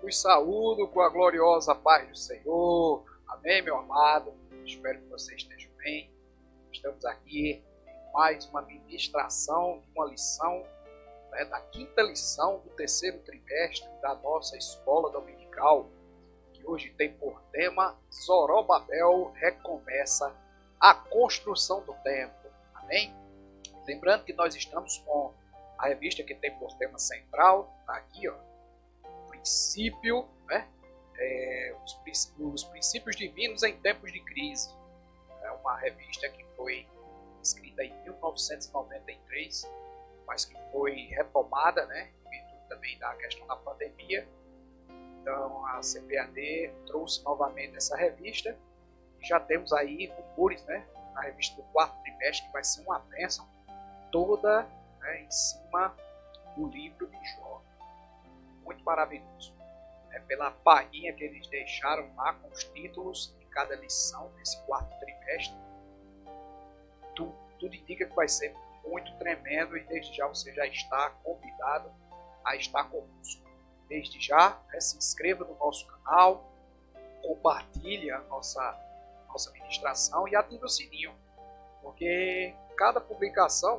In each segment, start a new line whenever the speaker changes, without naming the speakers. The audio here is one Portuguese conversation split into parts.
Os saúdo com a gloriosa paz do Senhor. Amém, meu amado? Espero que você esteja bem. Estamos aqui em mais uma ministração de uma lição, da quinta lição do terceiro trimestre da nossa escola dominical, que hoje tem por tema Zorobabel recomeça a construção do templo. Amém? Lembrando que nós estamos com a revista que tem por tema central, está aqui, ó, princípio, os princípios divinos em tempos de crise. É uma revista que foi escrita em 1993, mas que foi retomada, em virtude também da questão da pandemia. Então a CPAD trouxe novamente essa revista e já temos aí rumores, na revista do quarto trimestre, que vai ser uma bênção toda, em cima do livro de Jó. Muito maravilhoso. Pela palhinha que eles deixaram lá com os títulos de cada lição desse quarto trimestre, tudo indica que vai ser muito tremendo, e desde já você já está convidado a estar conosco. Desde já, se inscreva no nosso canal, compartilhe a nossa ministração e ative o sininho, porque cada publicação,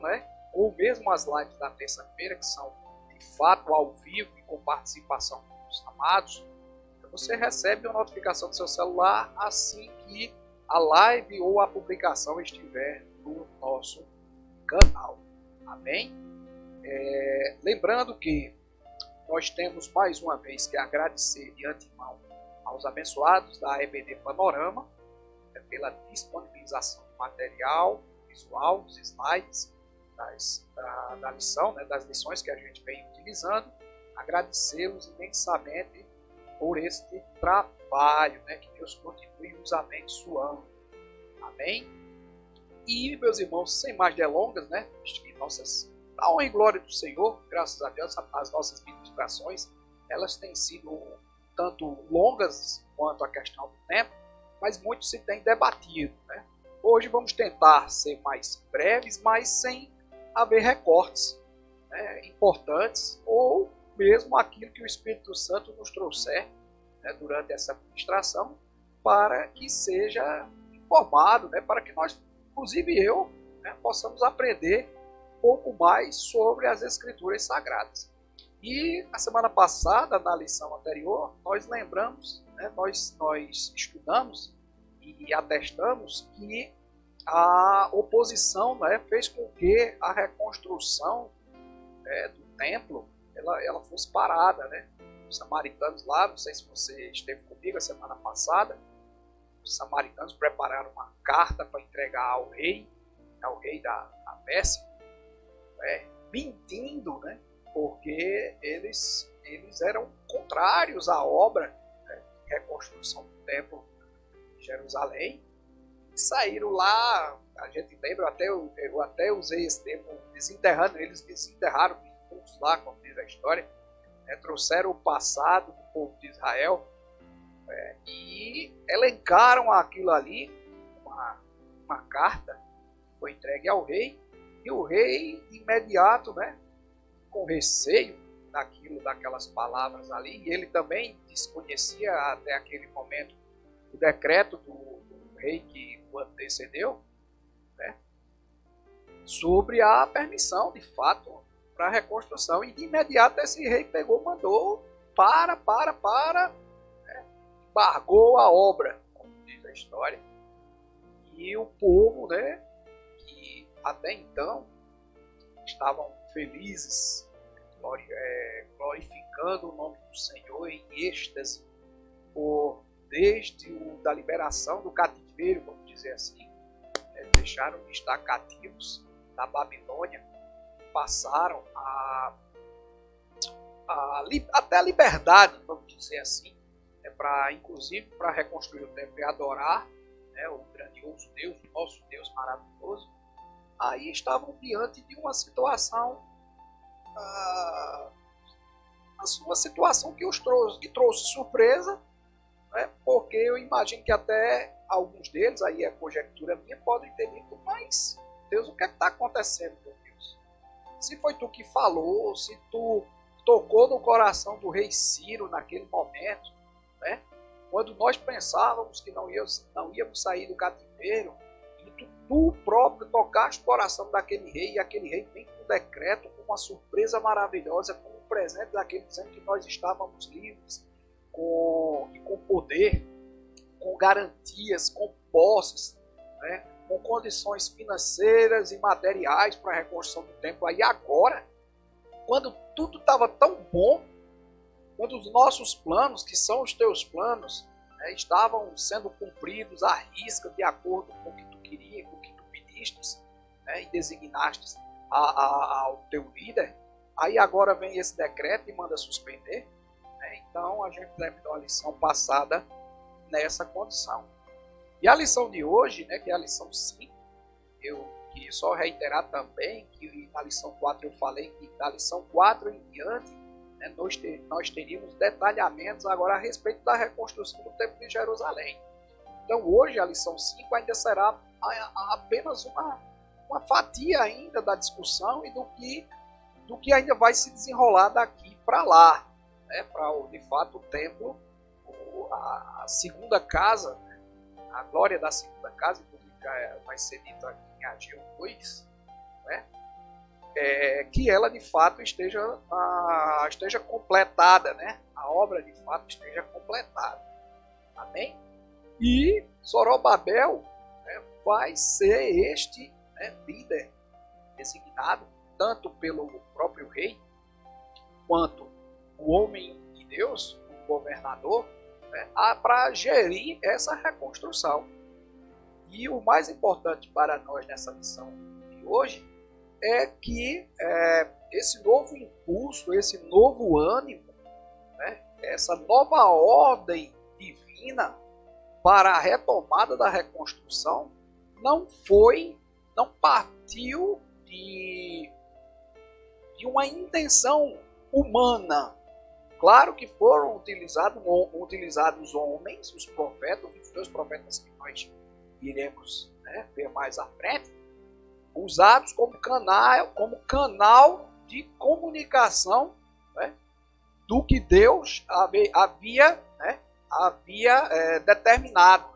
ou mesmo as lives da terça-feira, que são de fato ao vivo e com participação dos amados, você recebe uma notificação do seu celular assim que a live ou a publicação estiver no nosso canal. Amém? Lembrando que nós temos mais uma vez que agradecer de antemão aos abençoados da EBD Panorama pela disponibilização do material visual, dos slides da lição, das lições que a gente vem utilizando. Agradecê-los imensamente por este trabalho, que Deus continue nos abençoando. Amém? E, meus irmãos, sem mais delongas, da honra e glória do Senhor, graças a Deus, as nossas ministrações, elas têm sido tanto longas quanto a questão do tempo, mas muito se tem debatido. Hoje vamos tentar ser mais breves, mas sem haver recortes importantes, ou mesmo aquilo que o Espírito Santo nos trouxer durante essa ministração, para que seja informado, para que nós, inclusive eu, possamos aprender um pouco mais sobre as Escrituras Sagradas. E a semana passada, na lição anterior, nós lembramos, nós estudamos e atestamos que a oposição fez com que a reconstrução do templo ela fosse parada. Os samaritanos lá, não sei se você esteve comigo a semana passada, os samaritanos prepararam uma carta para entregar ao rei da Pérsia, mentindo, porque eles eram contrários à obra de reconstrução do templo de Jerusalém, e saíram lá. A gente lembra, eu até usei esse termo, desenterrando, eles desenterraram defuntos lá, como diz a história, trouxeram o passado do povo de Israel, e elencaram aquilo ali, uma carta que foi entregue ao rei, e o rei, de imediato, com receio daquelas palavras ali, e ele também desconhecia até aquele momento o decreto do rei que o antecedeu, sobre a permissão, de fato, para a reconstrução. E de imediato esse rei mandou embargou a obra, como diz a história. E o povo, que até então estavam felizes, glorificando o nome do Senhor em êxtase, desde da liberação do cativeiro, vamos dizer assim, deixaram de estar cativos da Babilônia, passaram até a liberdade, vamos dizer assim, inclusive para reconstruir o templo e adorar o grandioso Deus, o nosso Deus maravilhoso. Aí estavam diante de uma situação, uma situação que trouxe surpresa, porque eu imagino que até alguns deles, aí é conjectura minha, podem ter dito: mas Deus, o que é que está acontecendo, meu Deus? Se foi tu que falou, se tu tocou no coração do rei Ciro naquele momento, né? Quando nós pensávamos que não íamos sair do cativeiro, e tu próprio tocaste o coração daquele rei, e aquele rei vem com um decreto, com uma surpresa maravilhosa, com um presente daquele dizendo que nós estávamos livres, com poder, com garantias, com posses, né? Com condições financeiras e materiais para a reconstrução do templo. Aí agora, quando tudo estava tão bom, quando os nossos planos, que são os teus planos, né, estavam sendo cumpridos à risca, de acordo com o que tu queria, com o que tu pedistes, né, e designaste ao teu líder, aí agora vem esse decreto e manda suspender. Né, então a gente terminou a lição passada nessa condição. E a lição de hoje, né, que é a lição 5, eu queria só reiterar também que na lição 4 eu falei que da lição 4 em diante, né, nós teríamos detalhamentos agora a respeito da reconstrução do Templo de Jerusalém. Então hoje a lição 5 ainda será apenas uma fatia ainda da discussão e do que ainda vai se desenrolar daqui para lá, né, para de fato o templo, a segunda casa, a glória da segunda casa, vai ser dito aqui em Ageu 2, né? Que ela de fato esteja completada, né? A obra de fato esteja completada. Amém? E Zorobabel, né, vai ser este, né, líder designado tanto pelo próprio rei quanto o homem de Deus, o governador, né, para gerir essa reconstrução. E o mais importante para nós nessa lição de hoje é que esse novo impulso, esse novo ânimo, né, essa nova ordem divina para a retomada da reconstrução não partiu de uma intenção humana. Claro que foram utilizados homens, os profetas, os dois profetas que nós iremos, né, ver mais à frente, usados como canal de comunicação, né, do que Deus havia determinado,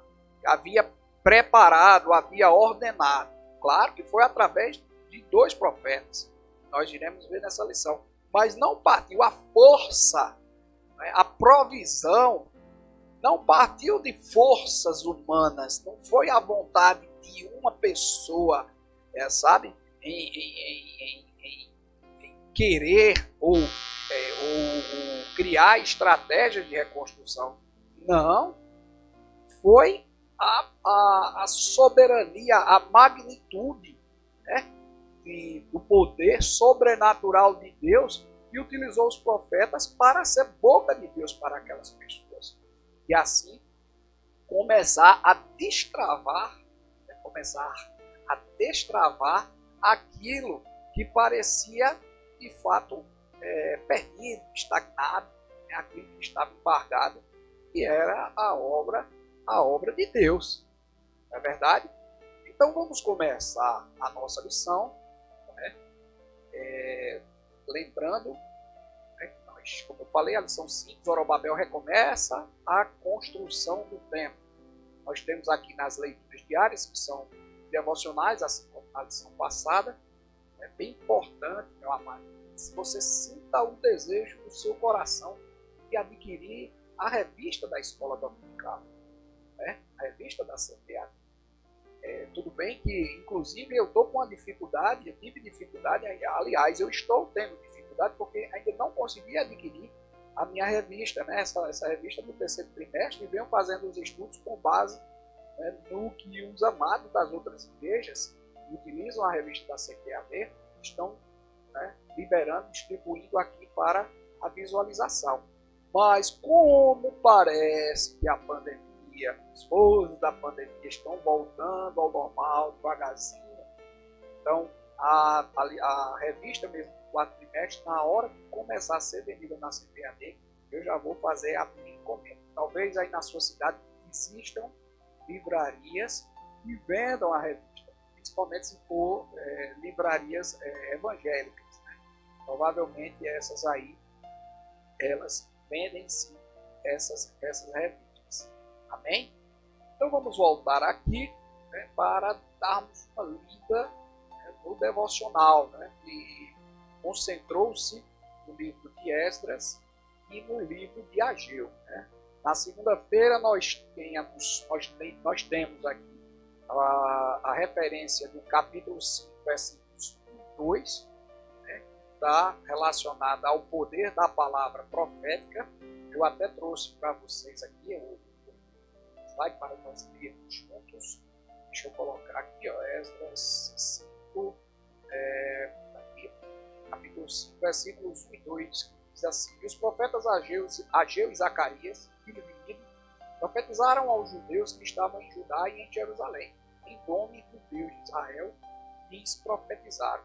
havia preparado, havia ordenado. Claro que foi através de dois profetas. Nós iremos ver nessa lição. Mas não partiu a força, né, a provisão, não partiu de forças humanas, não foi a vontade de uma pessoa, sabe, em querer ou criar estratégias de reconstrução. Não, foi a soberania, a magnitude, né, do poder sobrenatural de Deus, e utilizou os profetas para ser boca de Deus para aquelas pessoas. E assim começar a destravar aquilo que parecia de fato perdido, estagnado, né, aquilo que estava embargado, que era a obra de Deus. Não é verdade? Então vamos começar a nossa lição, né, lembrando, né, que nós, como eu falei, a lição 5, Zorobabel recomeça a construção do templo. Nós temos aqui nas leituras diárias, que são devocionais, assim como na lição passada. É bem importante, meu amado, se você sinta o desejo do seu coração de adquirir a revista da Escola Dominical, né? A revista da CTA. Tudo bem que, inclusive, eu estou com uma dificuldade, eu tive dificuldade, aliás, eu estou tendo dificuldade porque ainda não consegui adquirir a minha revista, né? Essa revista do terceiro trimestre, e venho fazendo os estudos com base, né, no que os amados das outras igrejas que utilizam a revista da CQAB estão, né, liberando, distribuindo aqui para a visualização. Mas como parece que a pandemia, os forças da pandemia estão voltando ao normal, devagarzinho, então a revista mesmo do quarto trimestre, na hora que começar a ser vendida na CPAD, eu já vou fazer a minha encomenda. Talvez aí na sua cidade existam livrarias que vendam a revista, principalmente se for livrarias evangélicas, né? Provavelmente essas aí elas vendem-se essas relíquias. Amém? Então vamos voltar aqui, né, para darmos uma lida, né, no devocional, né, que concentrou-se no livro de Esdras e no livro de Ageu. Né? Na segunda-feira nós temos aqui a referência do capítulo 5, versículos 1 e 2, né, está relacionada ao poder da palavra profética. Eu até trouxe para vocês aqui o slide para nós lermos juntos. Deixa eu colocar aqui, ó, Esdras 5, aqui, capítulo 5, versículos 1 e 2, diz assim: E os profetas Ageu e Zacarias, filho de Ido, profetizaram aos judeus que estavam em Judá e em Jerusalém, em nome do Deus de Israel, lhes profetizaram.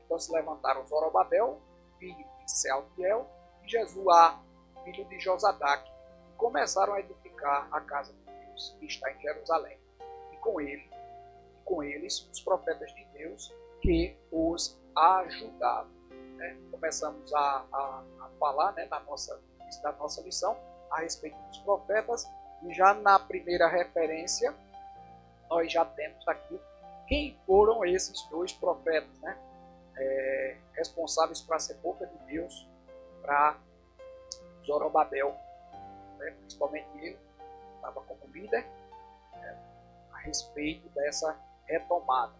Então se levantaram Zorobabel, filho de Sealtiel, e Jesuá, filho de Josadaque, e começaram a edificar a casa de Deus, que está em Jerusalém, e com eles os profetas de Deus que os ajudavam. Né? Começamos a falar, né, da nossa lição a respeito dos profetas, e já na primeira referência nós já temos aqui quem foram esses dois profetas, né? Responsáveis para ser boca de Deus para Zorobabel, né? Principalmente ele estava como líder, né, a respeito dessa retomada.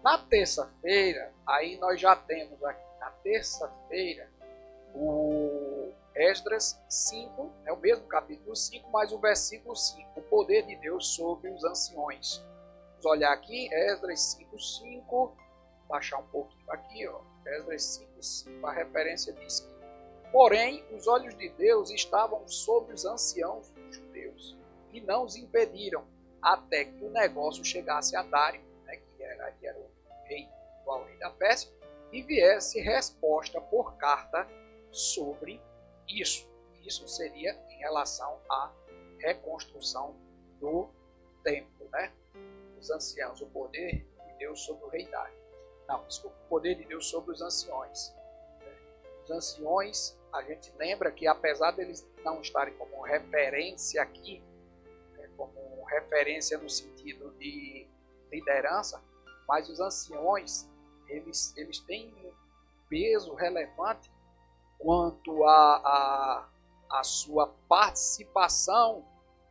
Na terça-feira, aí nós já temos aqui, na terça-feira, o Esdras 5, é o mesmo capítulo 5, mas o versículo 5, o poder de Deus sobre os anciões. Vamos olhar aqui, Esdras 5:5, baixar um pouquinho aqui, ó, Esdras 5:5, a referência diz que: Porém, os olhos de Deus estavam sobre os anciãos dos judeus, e não os impediram, até que o negócio chegasse a Dário, né, que era o rei da Pérsia, e viesse resposta por carta sobre isso. Isso seria em relação à reconstrução do templo, né? Os anciãos, o poder de Deus sobre o rei Dário. Não, desculpa, o poder de Deus sobre os anciões. Os anciões, a gente lembra que apesar deles não estarem como referência aqui, como referência no sentido de liderança, mas os anciões, eles têm um peso relevante quanto à sua participação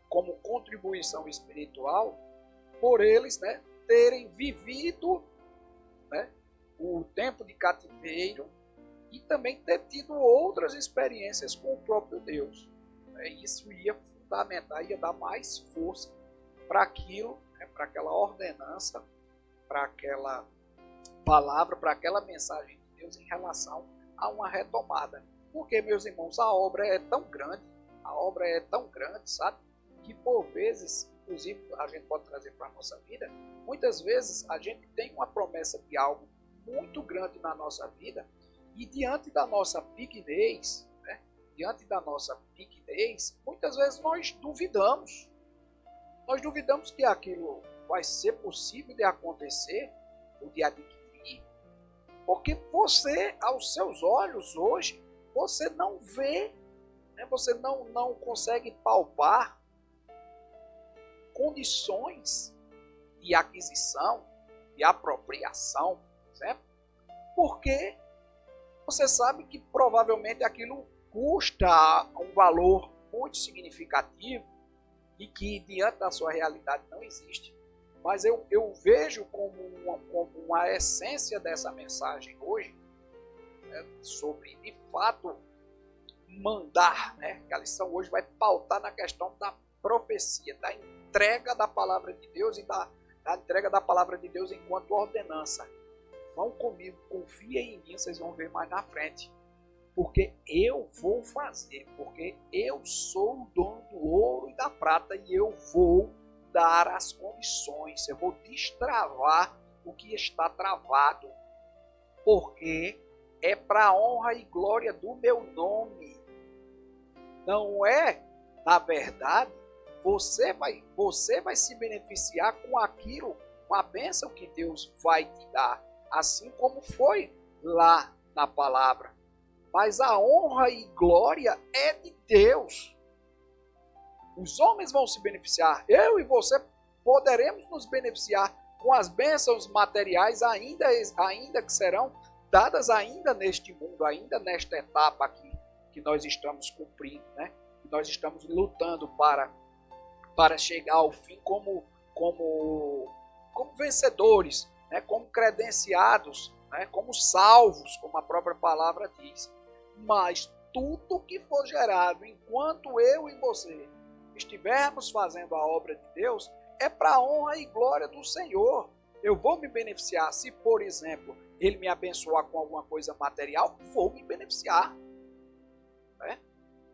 como contribuição espiritual, por eles, né, terem vivido, né, o tempo de cativeiro e também ter tido outras experiências com o próprio Deus. Isso ia fundamentar, ia dar mais força para aquilo, né, para aquela ordenança, para aquela palavra, para aquela mensagem de Deus em relação a uma retomada. Porque, meus irmãos, a obra é tão grande, sabe, que por vezes, inclusive a gente pode trazer para a nossa vida, muitas vezes a gente tem uma promessa de algo muito grande na nossa vida, e diante da nossa pequenez, né, muitas vezes nós duvidamos que aquilo vai ser possível de acontecer ou de adquirir, porque você, aos seus olhos hoje, você não vê, né, você não consegue palpar condições de aquisição, de apropriação, certo? Porque você sabe que provavelmente aquilo custa um valor muito significativo e que diante da sua realidade não existe. Mas eu vejo como uma essência dessa mensagem hoje, né, sobre, de fato, mandar, né, que a lição hoje vai pautar na questão da profecia, da entrega da palavra de Deus e da entrega da palavra de Deus enquanto ordenança. Vão comigo, confiem em mim, vocês vão ver mais na frente. Porque eu vou fazer, porque eu sou o dono do ouro e da prata e eu vou dar as condições, eu vou destravar o que está travado, porque é para a honra e glória do meu nome. Não é, na verdade, você vai se beneficiar com aquilo, com a bênção que Deus vai te dar, assim como foi lá na palavra. mas a honra e glória é de Deus. Os homens vão se beneficiar, eu e você poderemos nos beneficiar com as bênçãos materiais ainda que serão dadas ainda neste mundo, ainda nesta etapa aqui que nós estamos cumprindo, né? Nós estamos lutando para chegar ao fim como vencedores, né? Como credenciados, né? Como salvos, como a própria palavra diz. Mas tudo que for gerado enquanto eu e você estivermos fazendo a obra de Deus é para a honra e glória do Senhor. Eu vou me beneficiar se, por exemplo, Ele me abençoar com alguma coisa material, vou me beneficiar. Né?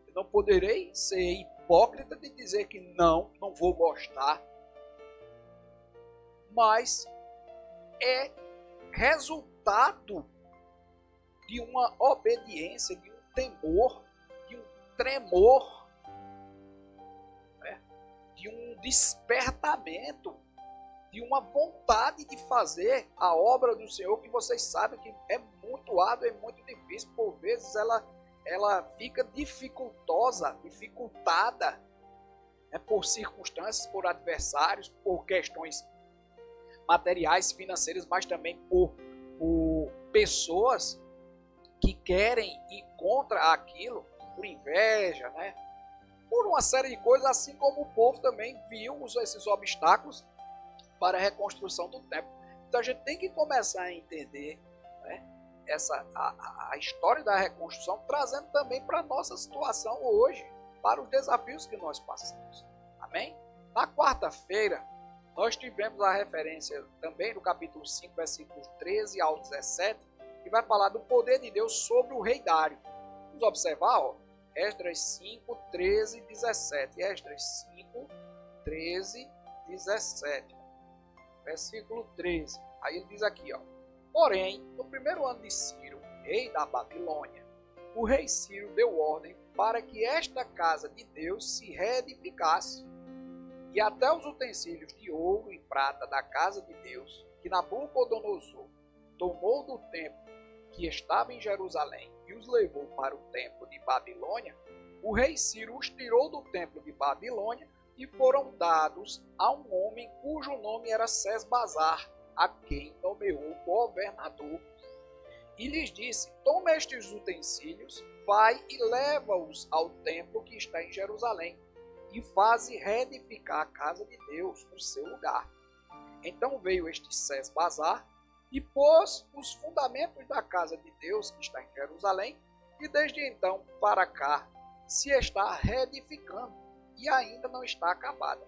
Eu não poderei ser hipócrita de dizer que não vou gostar. Mas é resultado de uma obediência, de um temor, de um tremor, né? De um despertamento, de uma vontade de fazer a obra do Senhor, que vocês sabem que é muito árdua, é muito difícil. Por vezes ela fica dificultada, né? Por circunstâncias, por adversários, por questões materiais, financeiras, mas também por pessoas que querem ir contra aquilo, por inveja, né? Por uma série de coisas, assim como o povo também viu esses obstáculos para a reconstrução do templo. Então a gente tem que começar a entender, né, a história da reconstrução, trazendo também para a nossa situação hoje, para os desafios que nós passamos. Amém? Na quarta-feira, nós tivemos a referência também do capítulo 5, versículos 13 ao 17, que vai falar do poder de Deus sobre o rei Dário. Vamos observar, ó, Esdras 5, 13 e 17. Esdras 5, 13 e 17. Versículo 13. Aí ele diz aqui, ó: porém, no primeiro ano de Ciro, rei da Babilônia, o rei Ciro deu ordem para que esta casa de Deus se reedificasse, e até os utensílios de ouro e prata da casa de Deus, que Nabucodonosor tomou do templo que estava em Jerusalém e os levou para o templo de Babilônia, o rei Ciro os tirou do templo de Babilônia e foram dados a um homem cujo nome era Sesbazar, a quem nomeou governador. E lhes disse: toma estes utensílios, vai e leva-os ao templo que está em Jerusalém, e faze reedificar a casa de Deus no seu lugar. Então veio este Sesbazar e pôs os fundamentos da casa de Deus que está em Jerusalém, e desde então para cá se está reedificando, e ainda não está acabada.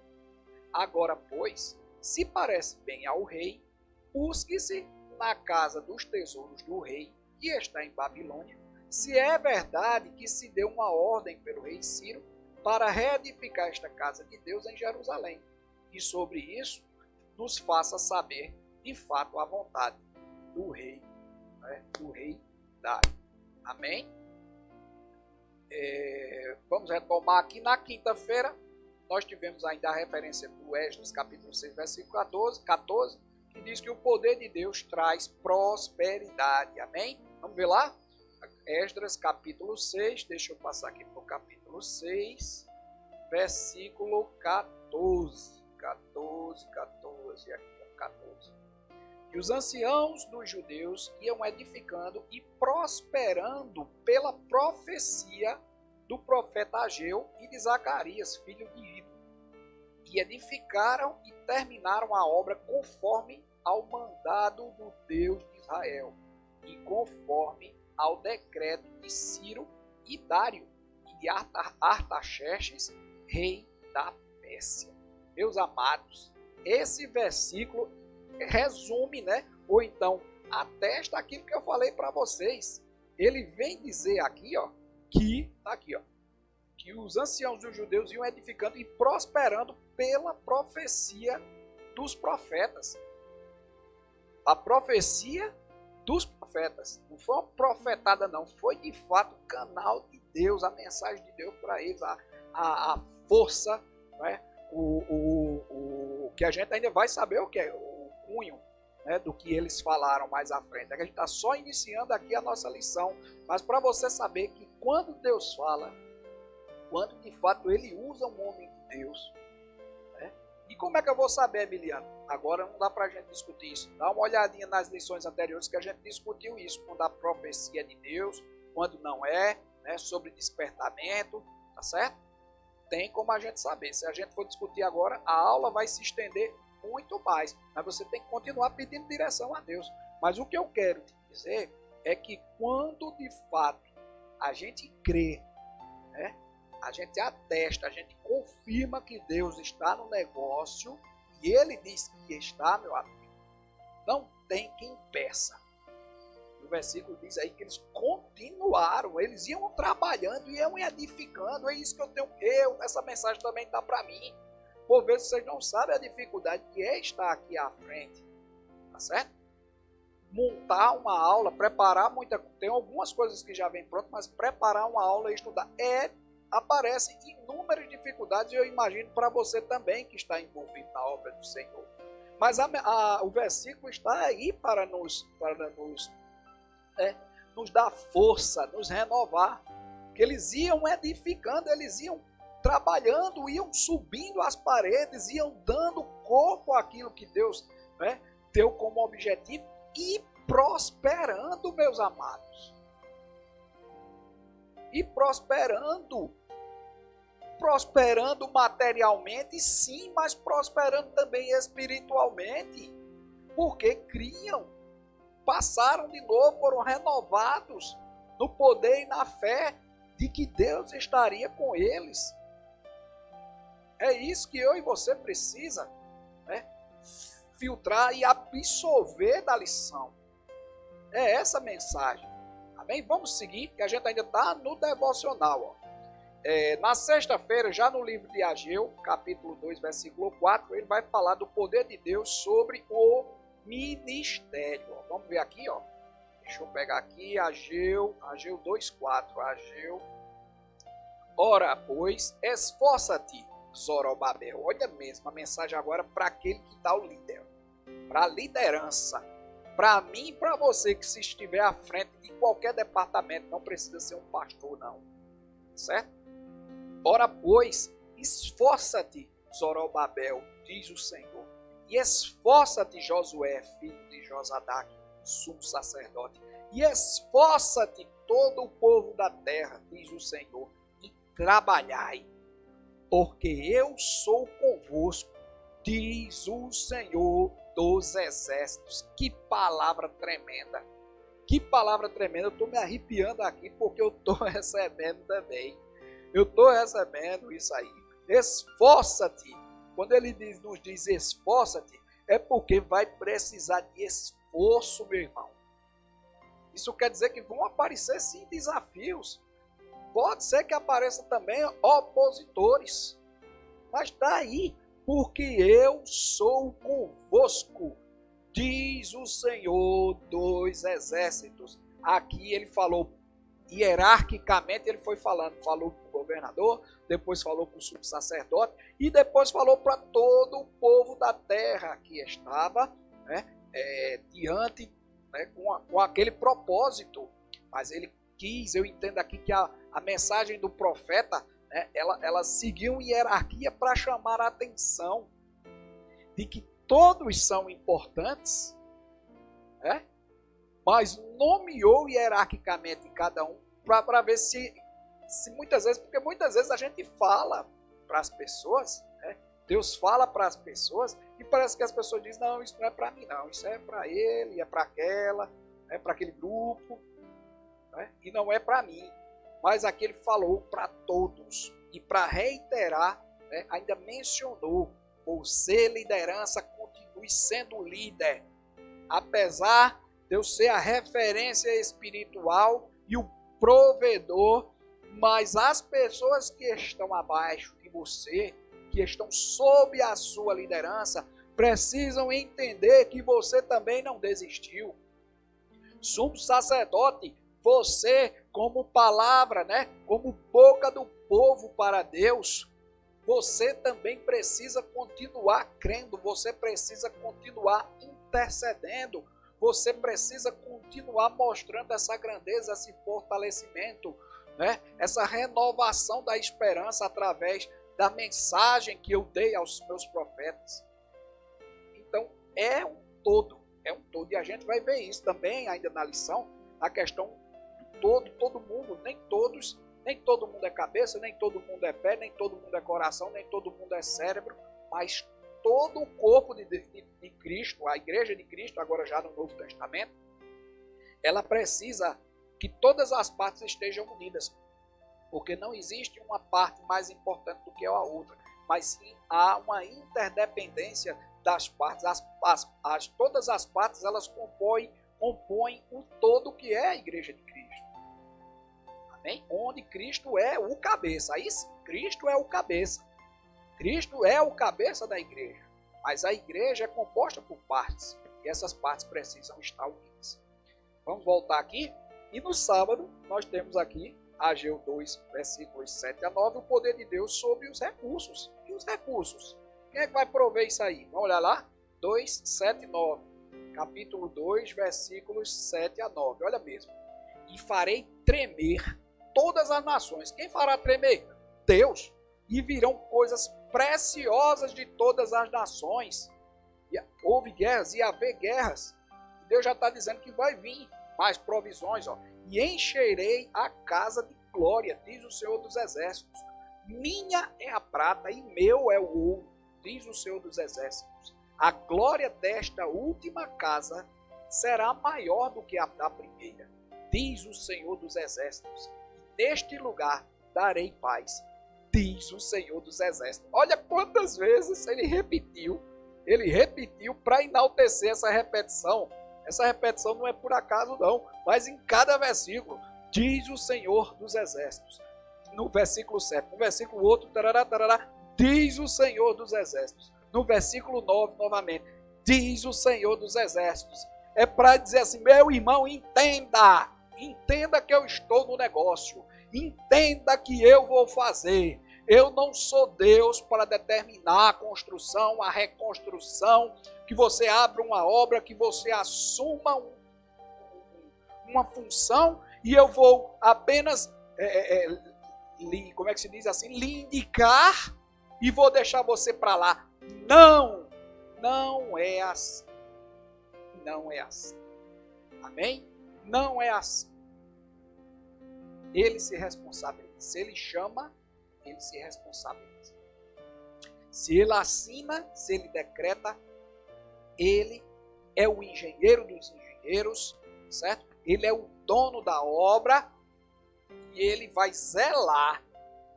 Agora, pois, se parece bem ao rei, busque-se na casa dos tesouros do rei, que está em Babilônia, se é verdade que se deu uma ordem pelo rei Ciro para reedificar esta casa de Deus em Jerusalém, e sobre isso nos faça saber de fato a vontade do rei, né, do rei Dário. Amém? Vamos retomar aqui. Na quinta-feira nós tivemos ainda a referência do Esdras capítulo 6, versículo 14, que diz que o poder de Deus traz prosperidade. Amém? Vamos ver lá? Esdras capítulo 6, deixa eu passar aqui para o capítulo 6, versículo 14. 14, aqui, 14. E os anciãos dos judeus iam edificando e prosperando pela profecia do profeta Ageu e de Zacarias, filho de Ido. E edificaram e terminaram a obra conforme ao mandado do Deus de Israel, e conforme ao decreto de Ciro e Dário e de Artaxerxes, rei da Pérsia. Meus amados, esse versículo resume, né? Ou então atesta aquilo que eu falei para vocês. Ele vem dizer aqui, ó, que tá aqui, ó, que os anciãos dos judeus iam edificando e prosperando pela profecia dos profetas. A profecia dos profetas. Não foi uma profetada, não. Foi de fato o canal de Deus, a mensagem de Deus para eles, a força, né? O que a gente ainda vai saber o que é o cunho né, do que eles falaram mais à frente. É que a gente está só iniciando aqui a nossa lição. Mas para você saber que quando Deus fala, quando de fato ele usa um homem de Deus, né? E como é que eu vou saber, Emiliano? Agora não dá para a gente discutir isso. Dá uma olhadinha nas lições anteriores que a gente discutiu isso, quando a profecia é de Deus, quando não é, né? Sobre despertamento, tá certo? Tem como a gente saber. Se a gente for discutir agora, a aula vai se estender muito mais. Mas você tem que continuar pedindo direção a Deus. Mas o que eu quero te dizer é que quando de fato a gente crê, né? A gente atesta, a gente confirma que Deus está no negócio e Ele diz que está, meu amigo, não tem quem impeça. O versículo diz aí que eles continuaram, eles iam trabalhando, iam edificando. É isso que essa mensagem também está para mim. Por vezes vocês não sabem a dificuldade que é estar aqui à frente, tá certo? Montar uma aula, preparar tem algumas coisas que já vem pronto, mas preparar uma aula e estudar aparecem inúmeras dificuldades, e eu imagino para você também que está envolvido na obra do Senhor. Mas o versículo está aí para nos dar força, nos renovar. Que eles iam edificando, eles iam trabalhando, iam subindo as paredes, iam dando corpo àquilo que Deus, né, deu como objetivo e prosperando, meus amados. E prosperando materialmente, sim, mas prosperando também espiritualmente, porque criam, passaram de novo, foram renovados no poder e na fé de que Deus estaria com eles. É isso que eu e você precisa, né, filtrar e absorver da lição. É essa mensagem. Amém? Vamos seguir, que a gente ainda está no devocional. Na sexta-feira, já no livro de Ageu, capítulo 2, versículo 4, ele vai falar do poder de Deus sobre o ministério. Vamos ver aqui, ó. Deixa eu pegar aqui, Ageu 2,4. Ageu. Ora, pois, esforça-te, Zorobabel. Olha mesmo, a mensagem agora para aquele que está o líder. Para a liderança. Para mim e para você que se estiver à frente de qualquer departamento, não precisa ser um pastor, não. Certo? Ora, pois, esforça-te, Zorobabel, diz o Senhor, e esforça-te, Josué, filho de Josadac, sumo sacerdote, e esforça-te todo o povo da terra, diz o Senhor, e trabalhai, porque eu sou convosco, diz o Senhor dos exércitos. Que palavra tremenda! Que palavra tremenda! Eu estou me arrepiando aqui porque eu estou recebendo também. Eu estou recebendo isso aí. Esforça-te. Quando ele nos diz esforça-te, é porque vai precisar de esforço, meu irmão. Isso quer dizer que vão aparecer sim desafios. Pode ser que apareça também opositores. Mas está aí, porque eu sou convosco, diz o Senhor dos exércitos. Aqui ele falou hierarquicamente, ele foi falando, falou para o governador, depois falou para o subsacerdote e depois falou para todo o povo da terra que estava, né, diante, né, com aquele propósito. Mas ele quis, eu entendo aqui que a mensagem do profeta, né, ela seguiu hierarquia para chamar a atenção de que todos são importantes, né? Mas nomeou hierarquicamente cada um para ver se muitas vezes, porque muitas vezes a gente fala para as pessoas, né? Deus fala para as pessoas e parece que as pessoas dizem, não, isso não é para mim não, isso é para ele, é para aquela, é para aquele grupo, né? E não é para mim. Mas aqui ele falou para todos e para reiterar, né, ainda mencionou, você liderança, continue sendo líder, apesar de eu ser a referência espiritual e o provedor, mas as pessoas que estão abaixo de você, que estão sob a sua liderança, precisam entender que você também não desistiu. Sumo sacerdote, você como palavra, né, como boca do povo para Deus, você também precisa continuar crendo, você precisa continuar intercedendo. Você precisa continuar mostrando essa grandeza, esse fortalecimento, né? Essa renovação da esperança através da mensagem que eu dei aos meus profetas. Então, é um todo. E a gente vai ver isso também ainda na lição, a questão do todo mundo, nem todo mundo é cabeça, nem todo mundo é pé, nem todo mundo é coração, nem todo mundo é cérebro, mas todo o corpo de Cristo, a igreja de Cristo, agora já no Novo Testamento, ela precisa que todas as partes estejam unidas, porque não existe uma parte mais importante do que a outra, mas sim há uma interdependência das partes. Todas as partes elas compõem o todo que é a igreja de Cristo. Amém? Onde Cristo é o cabeça. Aí sim, Cristo é o cabeça. Cristo é o cabeça da igreja, mas a igreja é composta por partes, e essas partes precisam estar unidas. Vamos voltar aqui, e no sábado nós temos aqui, Ageu 2, versículos 7 a 9, o poder de Deus sobre os recursos. E os recursos? Quem é que vai prover isso aí? Vamos olhar lá? 2, 7 e 9. Capítulo 2, versículos 7 a 9. Olha mesmo. E farei tremer todas as nações. Quem fará tremer? Deus. E virão coisas preciosas de todas as nações. E houve guerras e haver guerras. Deus já está dizendo que vai vir mais provisões. Ó. E encherei a casa de glória, diz o Senhor dos Exércitos. Minha é a prata e meu é o ouro, diz o Senhor dos Exércitos. A glória desta última casa será maior do que a da primeira, diz o Senhor dos Exércitos. E neste lugar darei paz, diz o Senhor dos Exércitos. Olha quantas vezes ele repetiu para enaltecer essa repetição. Essa repetição não é por acaso não, mas em cada versículo, diz o Senhor dos Exércitos. No versículo 7, no versículo outro, tarará, tarará, diz o Senhor dos Exércitos. No versículo 9, novamente, diz o Senhor dos Exércitos. É para dizer assim, meu irmão, entenda que eu estou no negócio, entenda que eu vou fazer. Eu não sou Deus para determinar a construção, a reconstrução, que você abra uma obra, que você assuma uma função e eu vou apenas, como é que se diz assim, lhe indicar e vou deixar você para lá. Não é assim. Não é assim. Amém? Não é assim. Ele se responsabiliza. Se ele chama, ele se responsabiliza. Se ele assina, se ele decreta, ele é o engenheiro dos engenheiros, certo? Ele é o dono da obra e ele vai zelar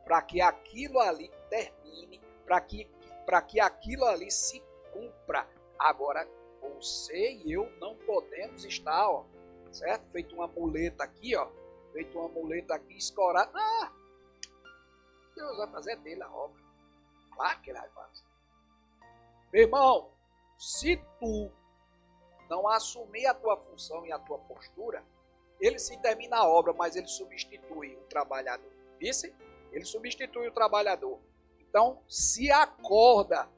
para que aquilo ali termine, para que aquilo ali se cumpra. Agora, você e eu não podemos estar, ó, certo? Feito uma muleta aqui, escorada. Deus vai fazer dele a obra. Claro que ele vai fazer. Meu irmão, se tu não assumir a tua função e a tua postura, ele sim termina a obra, mas ele substitui o trabalhador. Isso? Ele substitui o trabalhador. Então, se acorda.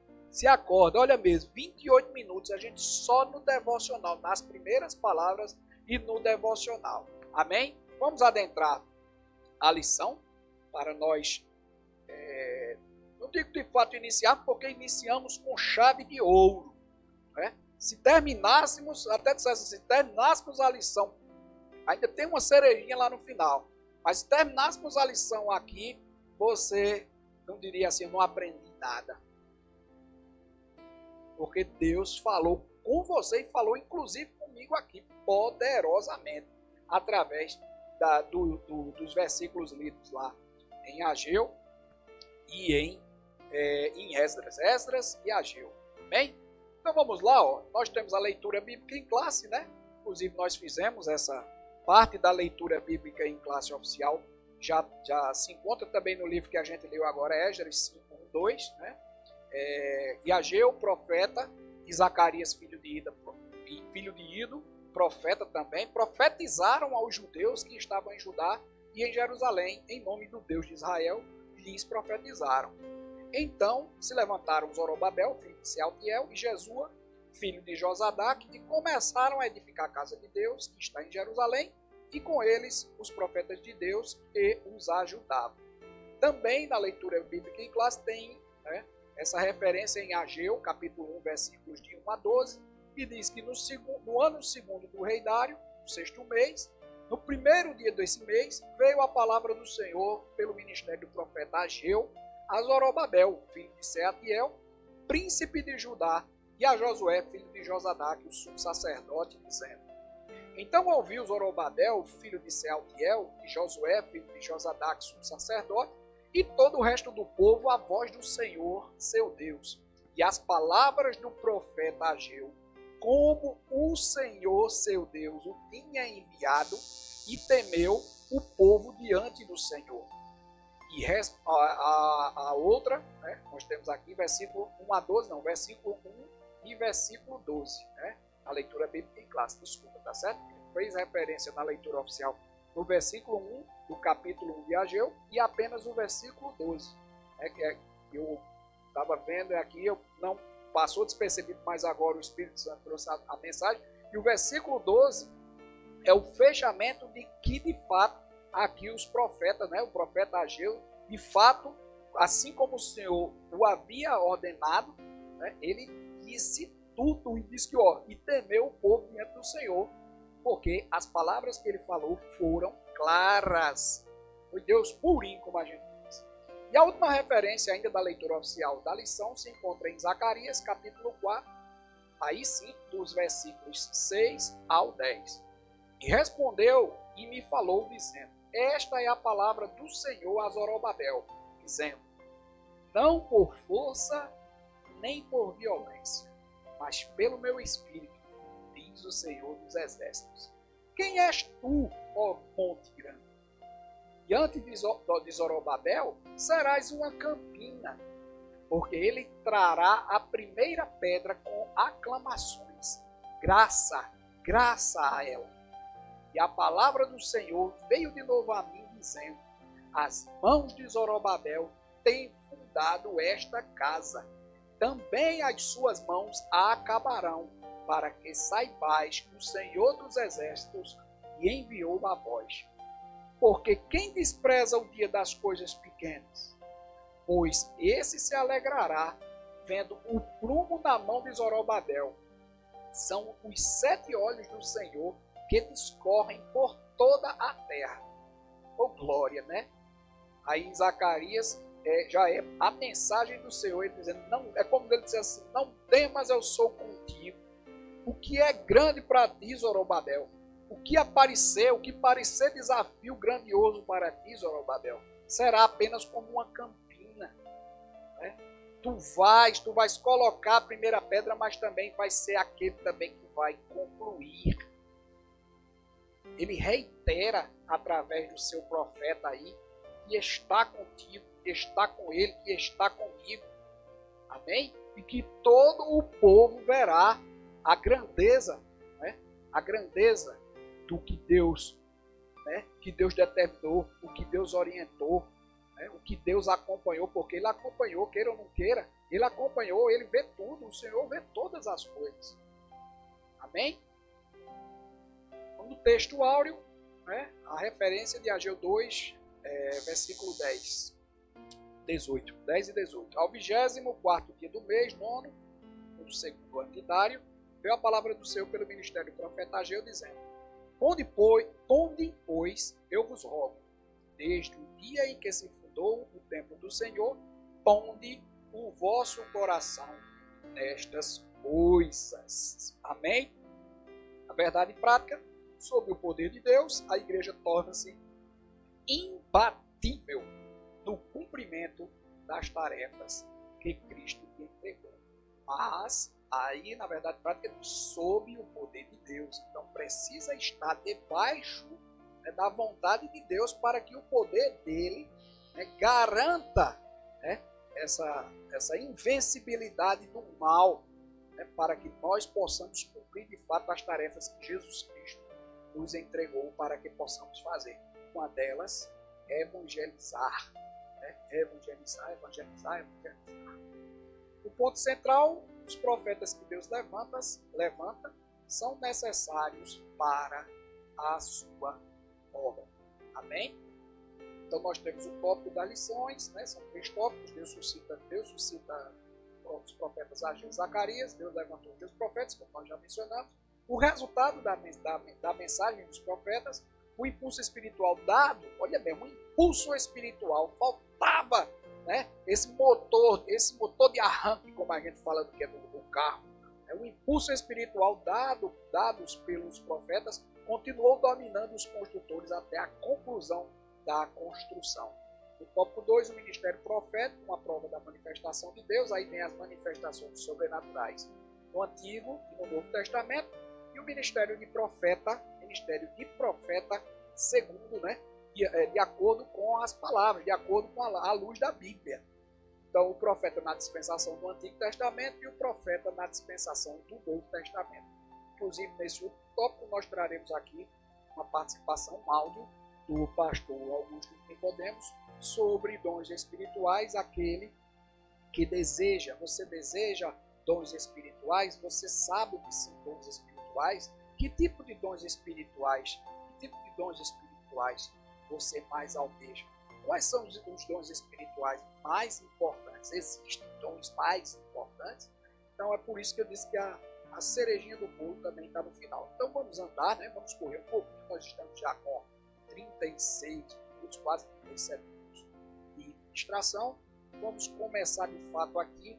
Olha mesmo, 28 minutos, a gente só no devocional, nas primeiras palavras e no devocional. Amém? Vamos adentrar a lição para nós, não digo de fato iniciar, porque iniciamos com chave de ouro. Né? Se terminássemos a lição, ainda tem uma cerejinha lá no final, mas se terminássemos a lição aqui, você não diria assim, eu não aprendi nada. Porque Deus falou com você e falou inclusive comigo aqui, poderosamente, através dos versículos lidos lá em Ageu e em Esdras e Ageu. Amém? Então vamos lá, ó. Nós temos a leitura bíblica em classe, né? Inclusive nós fizemos essa parte da leitura bíblica em classe oficial, já se encontra também no livro que a gente leu agora, Esdras 5:1-2, né? E Ageu, profeta, e Zacarias, filho de Ido, profeta também, profetizaram aos judeus que estavam em Judá e em Jerusalém, em nome do Deus de Israel, lhes profetizaram. Então se levantaram Zorobabel, filho de Sealtiel, e Jesua, filho de Josadaque, e começaram a edificar a casa de Deus, que está em Jerusalém, e com eles os profetas de Deus que os ajudavam. Também na leitura bíblica em classe tem, né, essa referência em Ageu, capítulo 1, versículos de 1 a 12, que diz que no ano segundo do reinário, no sexto mês, no primeiro dia desse mês, veio a palavra do Senhor pelo ministério do profeta Ageu a Zorobabel, filho de Sealtiel, príncipe de Judá, e a Josué, filho de Josadaque, o sumo sacerdote, dizendo: Então ouviu Zorobabel, filho de Sealtiel, e Josué, filho de Josadaque, sumo sacerdote, e todo o resto do povo a voz do Senhor, seu Deus, e as palavras do profeta Ageu, como o Senhor, seu Deus, o tinha enviado, e temeu o povo diante do Senhor. E a outra, né, nós temos aqui versículo 1 a 12, não, versículo 1 e versículo 12, né, na leitura bíblica em classe, desculpa, tá certo? Fez referência na leitura oficial no versículo 1 do capítulo 1 de Ageu e apenas o versículo 12, né, que eu estava vendo aqui, eu não passou despercebido, mas agora o Espírito Santo trouxe a mensagem, e o versículo 12 é o fechamento de que, de fato, aqui os profetas, né, o profeta Ageu, de fato, assim como o Senhor o havia ordenado, né, ele disse tudo e disse que, e temeu o povo diante do Senhor, porque as palavras que ele falou foram claras. Foi Deus purinho, como a gente diz. E a última referência ainda da leitura oficial da lição se encontra em Zacarias, capítulo 4, aí sim, dos versículos 6 ao 10. E respondeu e me falou, dizendo: Esta é a palavra do Senhor a Zorobabel, dizendo: Não por força, nem por violência, mas pelo meu espírito, diz o Senhor dos exércitos. Quem és tu, ó monte grande? Diante de Zorobabel serás uma campina, porque ele trará a primeira pedra com aclamações. Graça, graça a ela. E a palavra do Senhor veio de novo a mim, dizendo: As mãos de Zorobabel têm fundado esta casa. Também as suas mãos a acabarão, para que saibais que o Senhor dos exércitos lhe enviou a vós. Porque quem despreza o dia das coisas pequenas? Pois esse se alegrará, vendo o prumo na mão de Zorobabel. São os 7 olhos do Senhor que discorrem por toda a terra. Oh, glória, né? Aí em Zacarias já é a mensagem do Senhor, ele dizendo, não, é como ele diz assim: não temas, eu sou contigo. O que é grande para ti, Zorobabel? O que aparecer, o que parecer desafio grandioso para ti, Zorobabel, será apenas como uma campina, né? Tu vais colocar a primeira pedra, mas também vai ser aquele também que vai concluir. Ele reitera através do seu profeta aí que está contigo, que está com ele, que está comigo. Amém? E que todo o povo verá a grandeza, né? A grandeza do que Deus, né? Que Deus determinou, o que Deus orientou, né? O que Deus acompanhou, porque ele acompanhou, queira ou não queira, ele acompanhou, ele vê tudo, o Senhor vê todas as coisas. Amém? No texto áureo, né, a referência de Ageu 2, versículo 10 e 18. Ao 24º dia do mês, nono, do segundo ano de Dário, veio a palavra do Senhor pelo ministério do profeta Ageu, dizendo: Ponde, pois, eu vos rogo, desde o dia em que se fundou o templo do Senhor, ponde o vosso coração nestas coisas. Amém? A verdade prática, sob o poder de Deus, a igreja torna-se imbatível no cumprimento das tarefas que Cristo lhe entregou. Mas, aí, na verdade prática, sob o poder de Deus. Então, precisa estar debaixo, né, da vontade de Deus para que o poder dele, né, garanta, né, essa invencibilidade do mal, né, para que nós possamos cumprir de fato as tarefas que Jesus Cristo nos entregou para que possamos fazer. Uma delas é evangelizar. Né? Evangelizar. O ponto central, os profetas que Deus levanta são necessários para a sua obra. Amém? Então nós temos o tópico das lições, né? São 3 tópicos. Deus suscita os profetas Ageu e Zacarias, Deus levantou os profetas, como nós já mencionamos. O resultado da mensagem dos profetas, o impulso espiritual dado, olha bem, um impulso espiritual, faltava, né? Esse motor de arranque, como a gente fala do que é do carro, o impulso espiritual dados pelos profetas continuou dominando os construtores até a conclusão da construção. No tópico 2, o ministério profético, uma prova da manifestação de Deus. Aí vem as manifestações sobrenaturais no Antigo e no Novo Testamento. E o ministério de profeta segundo, né, de acordo com as palavras, de acordo com a luz da Bíblia. Então, o profeta na dispensação do Antigo Testamento e o profeta na dispensação do Novo Testamento. Inclusive, nesse último tópico, nós traremos aqui uma participação, um áudio do pastor Augusto Nicodemos sobre dons espirituais, aquele que deseja. Você deseja dons espirituais? Você sabe o que são dons espirituais? Que tipo de dons espirituais? Que tipo de dons espirituais você mais almeja? Quais são os dons espirituais mais importantes? Existem dons mais importantes? Então é por isso que eu disse que a cerejinha do bolo também está no final. Então vamos andar, né? Vamos correr um pouquinho. Nós estamos já com 36 minutos, quase 37 minutos de distração. Vamos começar de fato aqui,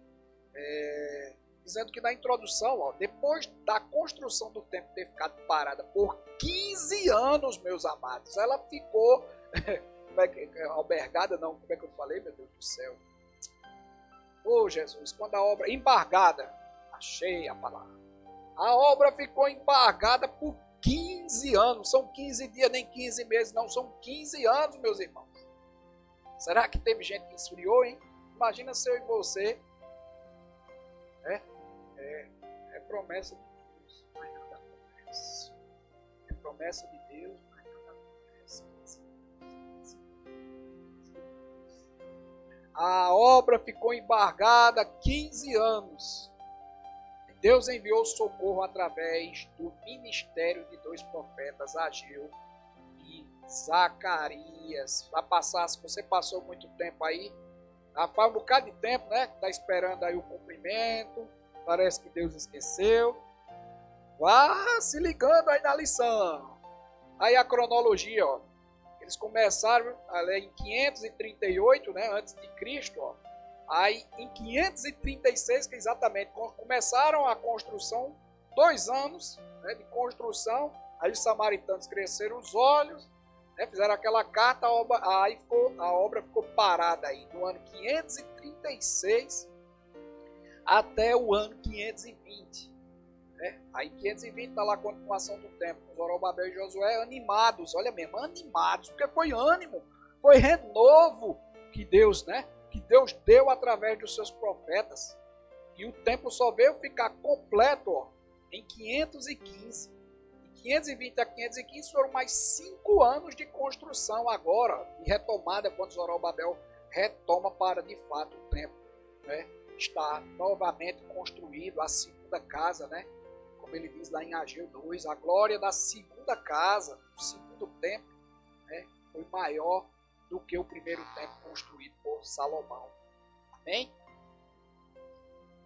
dizendo que na introdução, ó, depois da construção do templo ter ficado parada por 15 anos, meus amados, ela ficou albergada, não, como é que eu falei, meu Deus do céu? Ô Jesus, quando a obra embargada, achei a palavra. A obra ficou embargada por 15 anos, são 15 dias, nem 15 meses, não, são 15 anos, meus irmãos. Será que teve gente que esfriou, hein? Imagina se eu e você, é promessa de Deus, mas nada acontece. É promessa de Deus, mas nada acontece. A obra ficou embargada 15 anos. Deus enviou socorro através do ministério de 2 profetas, Ageu e Zacarias. Vai passar, se você passou muito tempo aí, faz um bocado de tempo, né? Está esperando aí o cumprimento, parece que Deus esqueceu. Vá se ligando aí na lição. Aí a cronologia, ó. Eles começaram em 538, né, antes de Cristo, ó. Aí, em 536, que exatamente começaram a construção, 2 anos, né, de construção. Aí os samaritanos cresceram os olhos, né, fizeram aquela carta, a obra ficou parada aí, do ano 536 até o ano 520. Né? Aí 520 está lá a continuação do tempo, com Zorobabel e Josué animados, olha mesmo, animados, porque foi ânimo, foi renovo que Deus, né? Que Deus deu através dos seus profetas. E o templo só veio ficar completo, ó, em 515. De 520 a 515 foram mais 5 anos de construção agora, e retomada quando Zorobabel retoma para de fato o templo. Né? Está novamente construído a segunda casa, né? Como ele diz lá em Ageu 2, a glória da segunda casa, o segundo templo, né? Foi maior do que o primeiro templo construído por Salomão. Amém?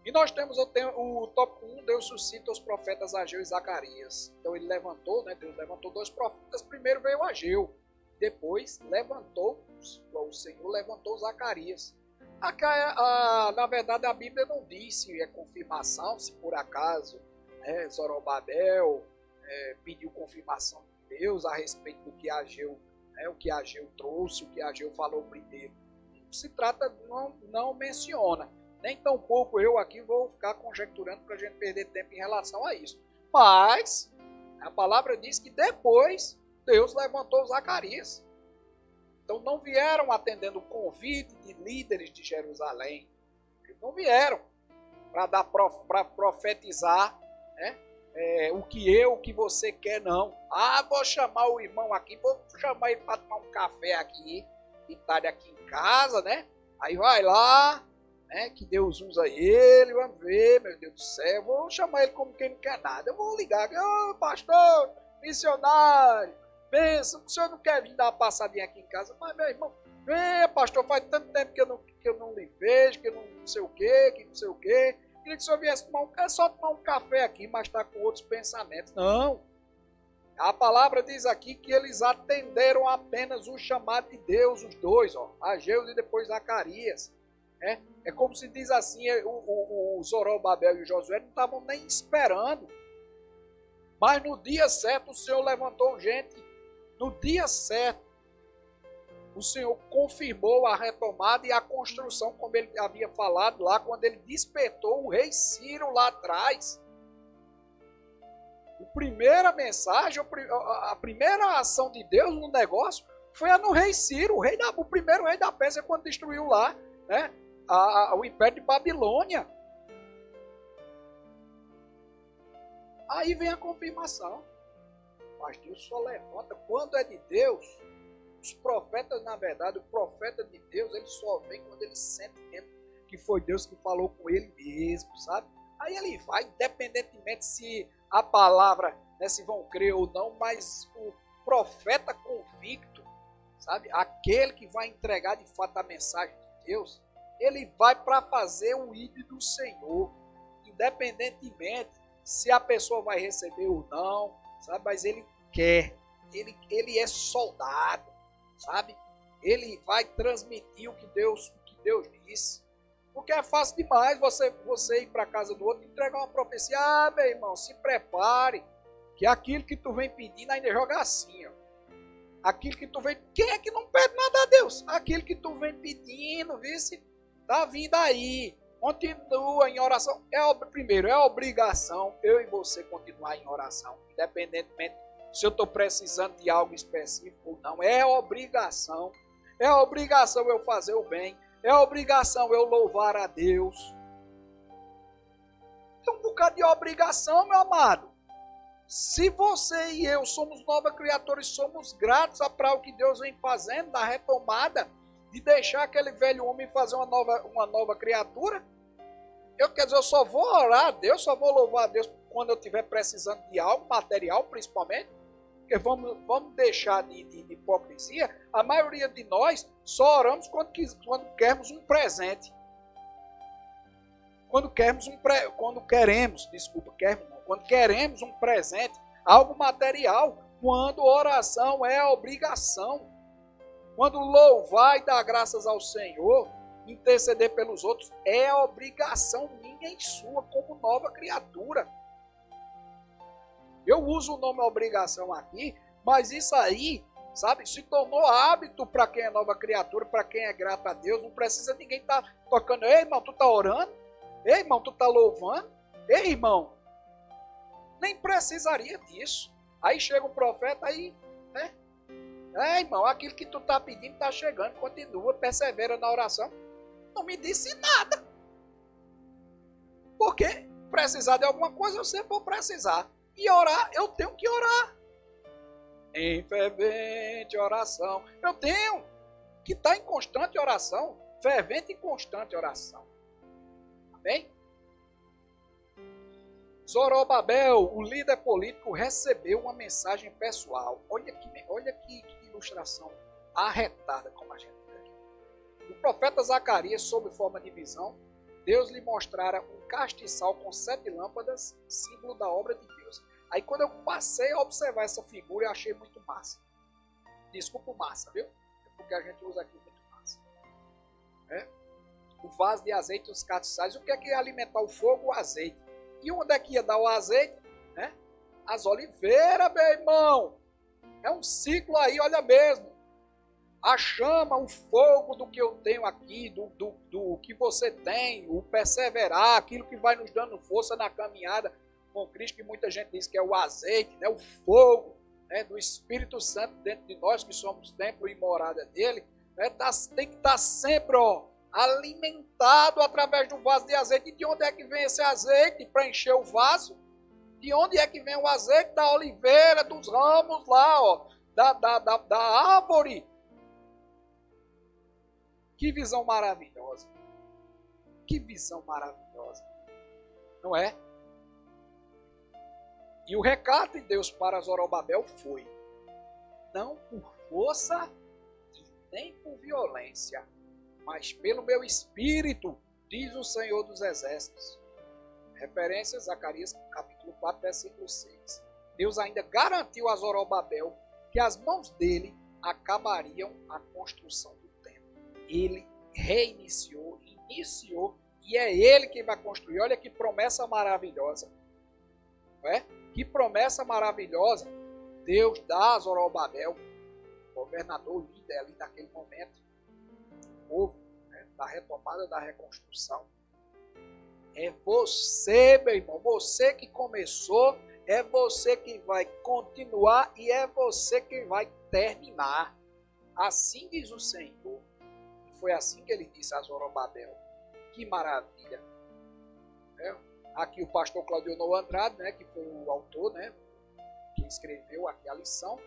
E nós temos o tópico 1, Deus suscita os profetas Ageu e Zacarias. Então ele levantou, né? Deus levantou 2 profetas, primeiro veio Ageu, depois o Senhor levantou Zacarias. Na verdade a Bíblia não diz se é confirmação, se por acaso Zorobabel pediu confirmação de Deus a respeito do que Ageu, o que Ageu trouxe, o que Ageu falou primeiro. Se trata, não menciona. Nem tão pouco eu aqui vou ficar conjecturando para a gente perder tempo em relação a isso. Mas a palavra diz que depois Deus levantou Zacarias. Então não vieram atendendo o convite de líderes de Jerusalém. Eles não vieram para profetizar, né? O que você quer, não. Vou chamar o irmão aqui, vou chamar ele para tomar um café aqui, de tarde aqui em casa, né? Aí vai lá, Que Deus usa ele, vamos ver, meu Deus do céu, eu vou chamar ele como quem não quer nada, eu vou ligar, pastor, missionário, pensa, o senhor não quer vir dar uma passadinha aqui em casa? Mas, meu irmão, vem, pastor, faz tanto tempo que eu não lhe vejo, que eu não sei o quê, que não sei o quê, queria que o senhor viesse só tomar um café aqui, mas está com outros pensamentos. Não, a palavra diz aqui que eles atenderam apenas o chamado de Deus, os dois, Ageu e depois Zacarias. É como se diz assim, o Zorobabel e o Josué não estavam nem esperando. Mas no dia certo o Senhor levantou gente. No dia certo o Senhor confirmou a retomada e a construção, como ele havia falado lá, quando ele despertou o rei Ciro lá atrás. A primeira mensagem, a primeira ação de Deus no negócio foi a no rei Ciro, o primeiro rei da Pérsia, quando destruiu lá, né, o Império de Babilônia. Aí vem a confirmação. Mas Deus só levanta quando é de Deus. Os profetas, na verdade, o profeta de Deus, ele só vem quando ele sente mesmo que foi Deus que falou com ele mesmo, sabe? Aí ele vai, independentemente se a palavra, né, se vão crer ou não, mas o profeta convicto, sabe? Aquele que vai entregar de fato a mensagem de Deus, ele vai para fazer o ídolo do Senhor, independentemente se a pessoa vai receber ou não, sabe? Mas ele quer, ele é soldado, sabe? Ele vai transmitir o que Deus disse. Porque é fácil demais você ir para a casa do outro e entregar uma profecia. Ah, meu irmão, se prepare, que aquilo que tu vem pedindo ainda joga assim, ó. Aquilo que tu vem... Quem é que não pede nada a Deus? Aquilo que tu vem pedindo, vice, tá vindo aí. Continua em oração. Primeiro, é obrigação eu e você continuar em oração. Independentemente se eu estou precisando de algo específico ou não. É obrigação. É obrigação eu fazer o bem. É obrigação eu louvar a Deus. É um bocado de obrigação, meu amado. Se você e eu somos nova criatura e somos gratos para o que Deus vem fazendo, na retomada, de deixar aquele velho homem fazer uma nova criatura, eu só vou orar a Deus, só vou louvar a Deus quando eu estiver precisando de algo, material principalmente, porque vamos deixar de hipocrisia. A maioria de nós só oramos quando queremos um presente. Quando queremos um presente, algo material, quando oração é obrigação. Quando louvar e dar graças ao Senhor, interceder pelos outros, é obrigação minha e sua como nova criatura. Eu uso o nome obrigação aqui, mas isso aí, sabe, se tornou hábito para quem é nova criatura, para quem é grato a Deus. Não precisa ninguém estar tocando. Ei, irmão, tu está orando? Ei, irmão, tu está louvando? Ei, irmão, nem precisaria disso. Aí chega um profeta aí, né? Irmão, aquilo que tu está pedindo está chegando. Continua, persevera na oração. Não me disse nada. Porque precisar de alguma coisa, eu sempre vou precisar. E orar, eu tenho que orar. Em fervente oração. Eu tenho que estar em constante oração. Fervente e constante oração. Amém? Zorobabel, o líder político, recebeu uma mensagem pessoal. Olha que ilustração arretada, como a gente vê aqui. O profeta Zacarias, sob forma de visão, Deus lhe mostrara um castiçal com 7 lâmpadas, símbolo da obra de Deus. Aí quando eu passei a observar essa figura, eu achei muito massa. Desculpa o massa, viu? É porque a gente usa aqui muito massa. O vaso de azeite e os castiçais. O que é que ia alimentar o fogo? O azeite. E onde é que ia dar o azeite? As oliveiras, meu irmão. É um ciclo aí, olha mesmo. A chama, o fogo do que eu tenho aqui, do que você tem, o perseverar, aquilo que vai nos dando força na caminhada com Cristo, que muita gente diz que é o azeite, né, o fogo, né, do Espírito Santo dentro de nós, que somos templo e morada dele, né, tem que estar sempre alimentado através do vaso de azeite. E de onde é que vem esse azeite para encher o vaso? De onde é que vem o azeite? Da oliveira, dos ramos lá, da árvore. Que visão maravilhosa. Que visão maravilhosa, não é? E o recado de Deus para Zorobabel foi: não por força e nem por violência, mas pelo meu espírito, diz o Senhor dos Exércitos. Referência a Zacarias, capítulo 4, versículo 6. Deus ainda garantiu a Zorobabel que as mãos dele acabariam a construção do templo. Ele iniciou, e é ele quem vai construir. Olha que promessa maravilhosa. Não é? Que promessa maravilhosa Deus dá a Zorobabel, governador, líder ali naquele momento, povo, né, da retomada da reconstrução. É você, meu irmão, você que começou, é você que vai continuar e é você que vai terminar. Assim diz o Senhor. Foi assim que ele disse a Zorobabel. Que maravilha. É. Aqui o pastor Claudionor Andrade, né, que foi o autor, né, que escreveu aqui a lição.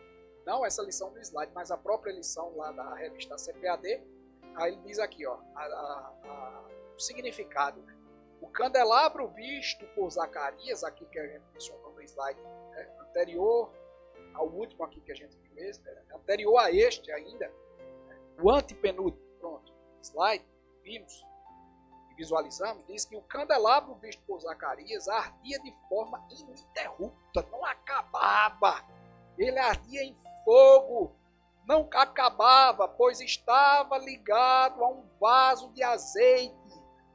Não essa lição do slide, mas a própria lição lá da revista CPAD. Aí ele diz aqui, ó, o significado, né? O candelabro visto por Zacarias, aqui que a gente mencionou no slide, né, anterior ao último aqui que a gente viu, anterior a este ainda, né, o antepenúltimo, pronto, slide, vimos e visualizamos, diz que o candelabro visto por Zacarias ardia de forma ininterrupta, não acabava, ele ardia em fogo, não acabava, pois estava ligado a um vaso de azeite.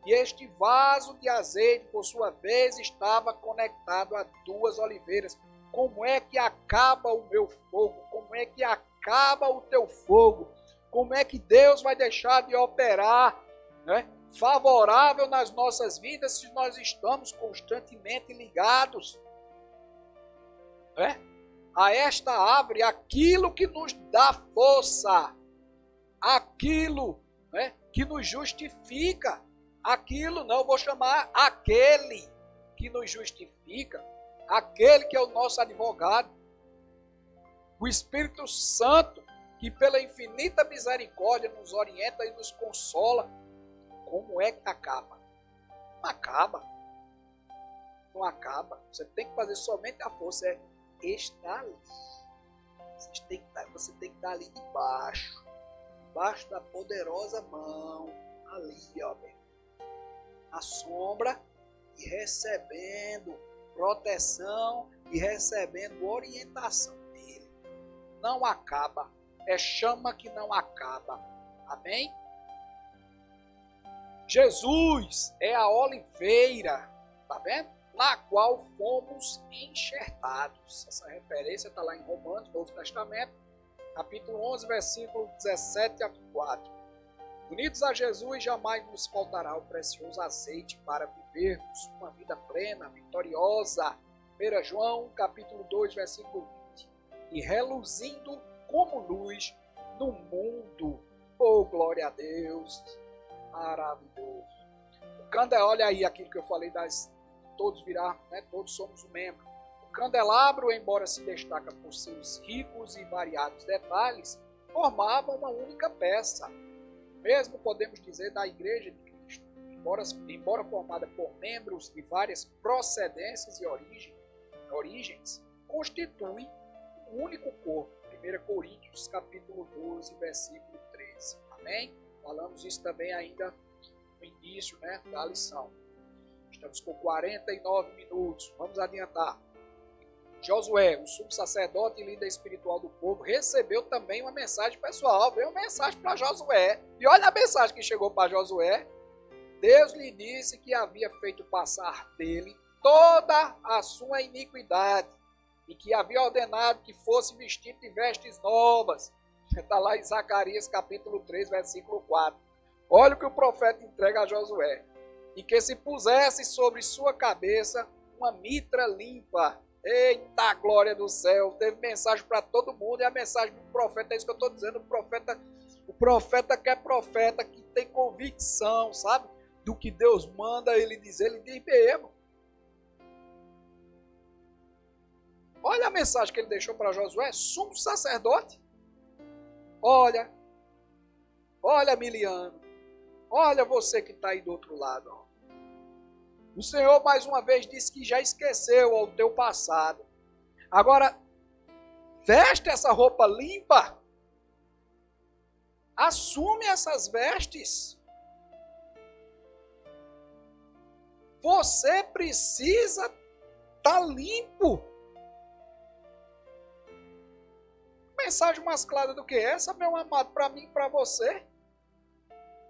E este vaso de azeite, por sua vez, estava conectado a duas oliveiras. Como é que acaba o meu fogo? Como é que acaba o teu fogo? Como é que Deus vai deixar de operar, né, favorável nas nossas vidas se nós estamos constantemente ligados, né, a esta árvore, aquilo que nos dá força, aquilo, né, que nos justifica. Aquilo não, eu vou chamar aquele que nos justifica, aquele que é o nosso advogado, o Espírito Santo, que pela infinita misericórdia nos orienta e nos consola. Como é que acaba? Não acaba. Não acaba. Você tem que fazer somente a força, é estar ali. Você tem que estar ali debaixo da poderosa mão, ali, ó, bem. A sombra e recebendo proteção e recebendo orientação dele. Não acaba. É chama que não acaba. Amém? Jesus é a oliveira, tá vendo? Na qual fomos enxertados. Essa referência está lá em Romanos, Novo Testamento, capítulo 11, versículo 17 a 4. Unidos a Jesus, jamais nos faltará o precioso azeite para vivermos uma vida plena, vitoriosa. 1 João, capítulo 2, versículo 20. E reluzindo como luz no mundo. Oh, glória a Deus. Maravilhoso. Olha aí aquilo que eu falei todos virar, né? Todos somos um membro. O candelabro, embora se destaca por seus ricos e variados detalhes, formava uma única peça. Mesmo podemos dizer da Igreja de Cristo, embora formada por membros de várias procedências e origens, constitui um único corpo. 1 Coríntios, capítulo 12, versículo 13. Amém? Falamos isso também ainda no início, né, da lição. Estamos com 49 minutos. Vamos adiantar. Josué, o sumo sacerdote e líder espiritual do povo, recebeu também uma mensagem pessoal. Veio uma mensagem para Josué. E olha a mensagem que chegou para Josué. Deus lhe disse que havia feito passar dele toda a sua iniquidade e que havia ordenado que fosse vestido de vestes novas. Está lá em Zacarias capítulo 3, versículo 4. Olha o que o profeta entrega a Josué. E que se pusesse sobre sua cabeça uma mitra limpa. Eita, glória do céu, teve mensagem para todo mundo, e a mensagem do profeta, é isso que eu estou dizendo, o profeta que é profeta, que tem convicção, sabe, do que Deus manda ele dizer, ele diz mesmo. Olha a mensagem que ele deixou para Josué, sumo sacerdote. Olha, Miliano, Olha você que está aí do outro lado. Ó. O Senhor mais uma vez disse que já esqueceu o teu passado. Agora, veste essa roupa limpa. Assume essas vestes. Você precisa estar limpo. Mensagem mais clara do que essa, meu amado, para mim e para você.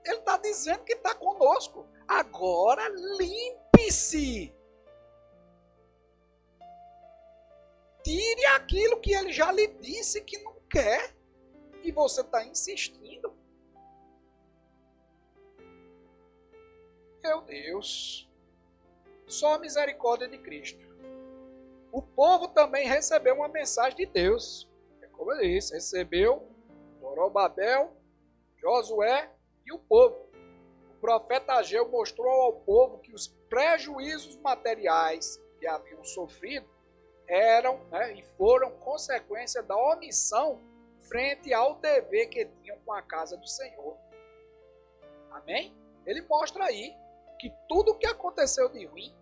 Ele está dizendo que está conosco. Agora limpe-se. Tire aquilo que ele já lhe disse que não quer. E você está insistindo. Meu Deus. Só a misericórdia de Cristo. O povo também recebeu uma mensagem de Deus. É como eu disse, recebeu Zorobabel, Josué e o povo. O profeta Ageu mostrou ao povo que os prejuízos materiais que haviam sofrido eram e foram consequência da omissão frente ao dever que tinham com a casa do Senhor. Amém? Ele mostra aí que tudo o que aconteceu de ruim,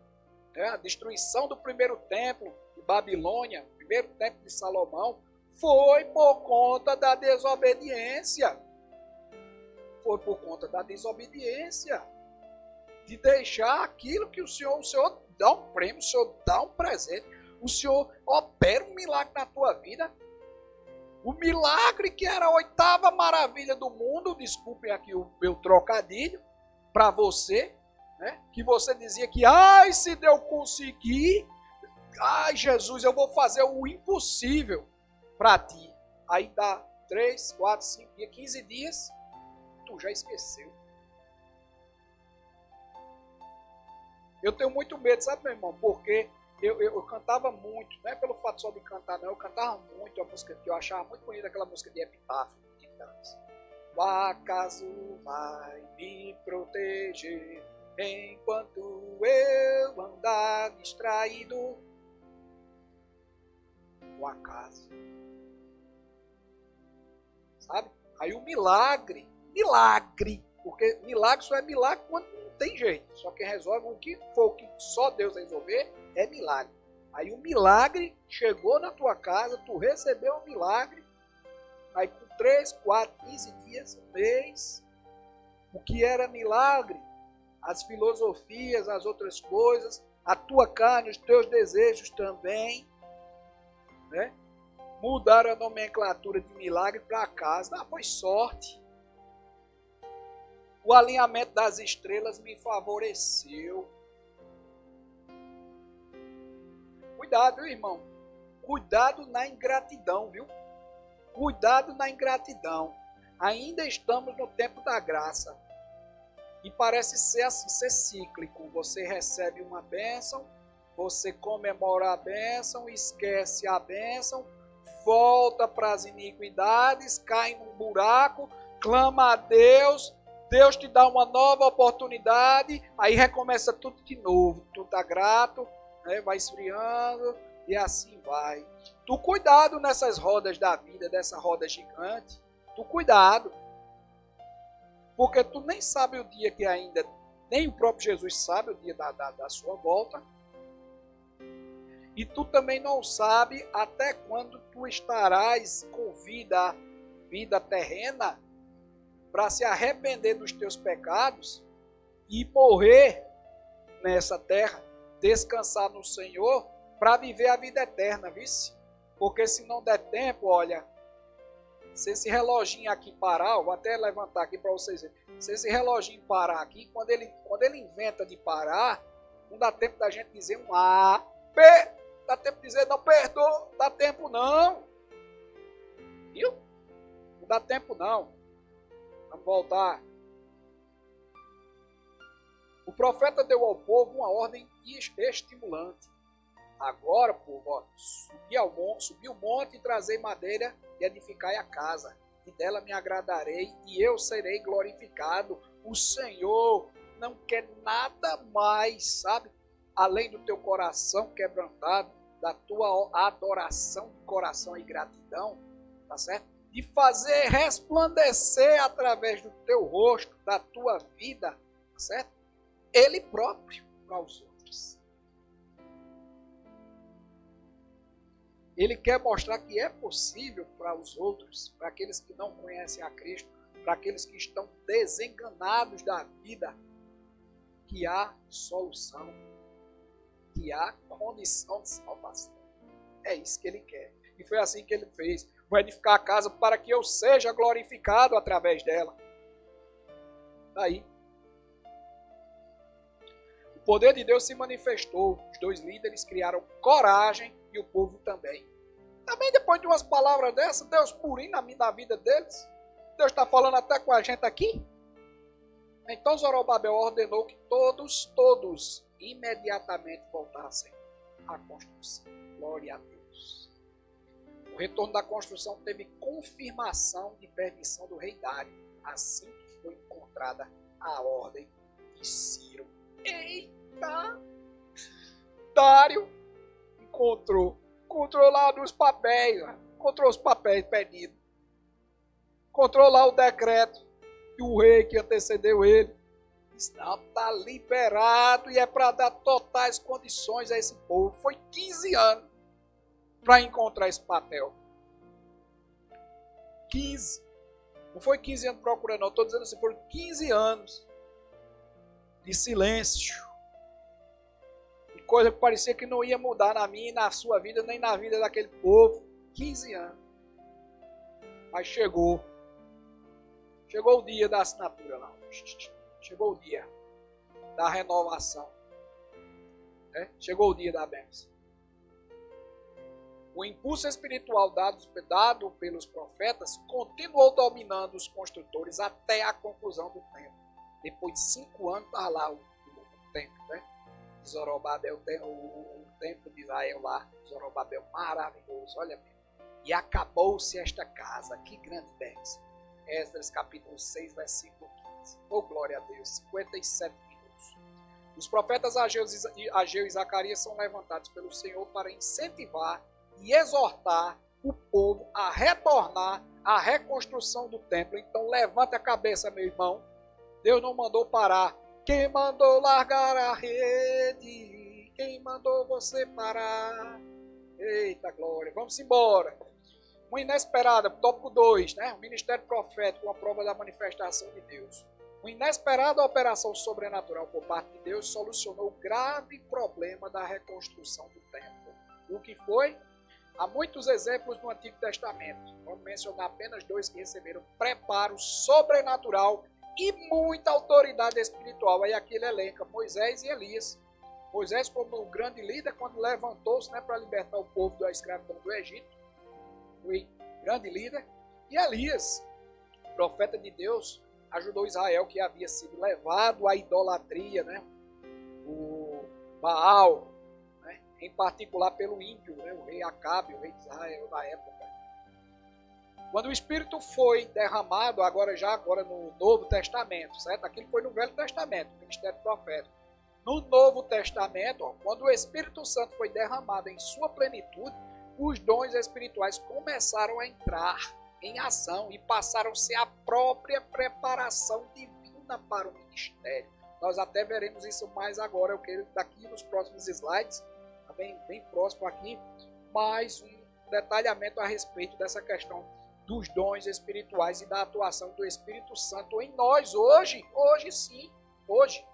a destruição do primeiro templo de Babilônia, o primeiro templo de Salomão, foi por conta da desobediência. Foi por conta da desobediência. De deixar aquilo que o Senhor dá um prêmio, o Senhor dá um presente, o Senhor opera um milagre na tua vida. O milagre que era a 8ª maravilha do mundo, desculpem aqui o meu trocadilho, para você, que você dizia que, ai, se eu conseguir, ai, Jesus, eu vou fazer o impossível para ti. Aí dá 3, 4, 5 dias, 15 dias, tu já esqueceu. Eu tenho muito medo, sabe, meu irmão? Porque eu cantava muito, não é pelo fato só de cantar, não. Eu cantava muito a música que eu achava muito bonita, aquela música de Epitáfio, de Titãs. O acaso vai me proteger enquanto eu andar distraído. O acaso. Sabe? Aí o milagre, porque milagre só é milagre quando não tem jeito. Só quem resolve o que for o que só Deus resolver é milagre. Aí o milagre chegou na tua casa, tu recebeu o milagre, aí com 3, 4, 15 dias, um mês, o que era milagre, as filosofias, as outras coisas, a tua carne, os teus desejos também, mudaram a nomenclatura de milagre para casa. Ah, foi sorte. O alinhamento das estrelas me favoreceu. Cuidado, viu, irmão? Cuidado na ingratidão, viu? Cuidado na ingratidão. Ainda estamos no tempo da graça. E parece ser assim, ser cíclico. Você recebe uma bênção, você comemora a bênção, esquece a bênção, volta para as iniquidades, cai num buraco, clama a Deus, Deus te dá uma nova oportunidade, aí recomeça tudo de novo. Tu tá grato, vai esfriando e assim vai. Tu cuidado nessas rodas da vida, dessa roda gigante. Tu cuidado. Porque tu nem sabe o dia que ainda, nem o próprio Jesus sabe o dia da sua volta. E tu também não sabe até quando tu estarás com vida terrena, para se arrepender dos teus pecados e morrer nessa terra, descansar no Senhor, para viver a vida eterna, vice? Porque se não der tempo, olha, se esse reloginho aqui parar, eu vou até levantar aqui para vocês verem, se esse reloginho parar aqui, quando ele inventa de parar, não dá tempo da gente dizer um A, P, dá tempo de dizer não perdoa, dá tempo não. Viu? Não dá tempo não. Vamos voltar. O profeta deu ao povo uma ordem estimulante. Agora, povo, ó, subi o monte e trazei madeira e edificai a casa. E dela me agradarei e eu serei glorificado. O Senhor não quer nada mais, sabe? Além do teu coração quebrantado, da tua adoração de coração e gratidão, tá certo? de fazer resplandecer através do teu rosto, da tua vida, certo? Ele próprio para os outros. Ele quer mostrar que é possível para os outros, para aqueles que não conhecem a Cristo, para aqueles que estão desenganados da vida, que há solução, que há condição de salvação. É isso que ele quer. E foi assim que ele fez. Vou edificar a casa para que eu seja glorificado através dela. Daí. O poder de Deus se manifestou. Os dois líderes criaram coragem e o povo também. Também depois de umas palavras dessas, Deus purinho na vida deles. Deus está falando até com a gente aqui. Então Zorobabel ordenou que todos, imediatamente voltassem à construção. Glória a Deus. O retorno da construção teve confirmação de permissão do rei Dário, assim que foi encontrada a ordem de Ciro. Eita! Dário encontrou lá nos papéis, encontrou os papéis pedidos. Encontrou lá o decreto que o rei que antecedeu ele está liberado e é para dar totais condições a esse povo. Foi 15 anos para encontrar esse papel. 15. Não foi 15 anos procurando, não. Estou dizendo assim, foram 15 anos de silêncio. De coisa que parecia que não ia mudar na minha e na sua vida, nem na vida daquele povo. 15 anos. Mas chegou. Chegou o dia da assinatura lá. Chegou o dia da renovação. Chegou o dia da bênção. O impulso espiritual dado pelos profetas continuou dominando os construtores até a conclusão do templo. Depois de 5 anos estava lá o templo, né? De Zorobabel, o templo de Israel lá. Zorobabel maravilhoso, olha mesmo. E acabou-se esta casa. Que grande bênção. Esdras capítulo 6, versículo 15. Oh, glória a Deus. 57 minutos. Os profetas Ageu e Zacarias são levantados pelo Senhor para incentivar e exortar o povo a retornar à reconstrução do templo. Então, levanta a cabeça, meu irmão. Deus não mandou parar. Quem mandou largar a rede? Quem mandou você parar? Eita glória. Vamos embora. Uma inesperada, tópico 2, né? O ministério profético, uma prova da manifestação de Deus. Uma inesperada operação sobrenatural por parte de Deus solucionou o grave problema da reconstrução do templo. O que foi? Há muitos exemplos no Antigo Testamento. Vamos mencionar apenas 2 que receberam preparo sobrenatural e muita autoridade espiritual. Aí aqui ele elenca Moisés e Elias. Moisés, como o grande líder, quando levantou-se, né, para libertar o povo da escravidão do Egito, foi grande líder. E Elias, profeta de Deus, ajudou Israel, que havia sido levado à idolatria, né? O Baal, né? Em particular pelo ímpio, né? O rei Acabe, o rei de Israel da época. Quando o Espírito foi derramado, agora no Novo Testamento, certo? Aquilo foi no Velho Testamento, o ministério profético. No Novo Testamento, quando o Espírito Santo foi derramado em sua plenitude, os dons espirituais começaram a entrar em ação e passaram a ser a própria preparação divina para o ministério. Nós até veremos isso mais agora, eu quero daqui nos próximos slides, bem próximo aqui, mais um detalhamento a respeito dessa questão dos dons espirituais e da atuação do Espírito Santo em nós hoje sim, hoje.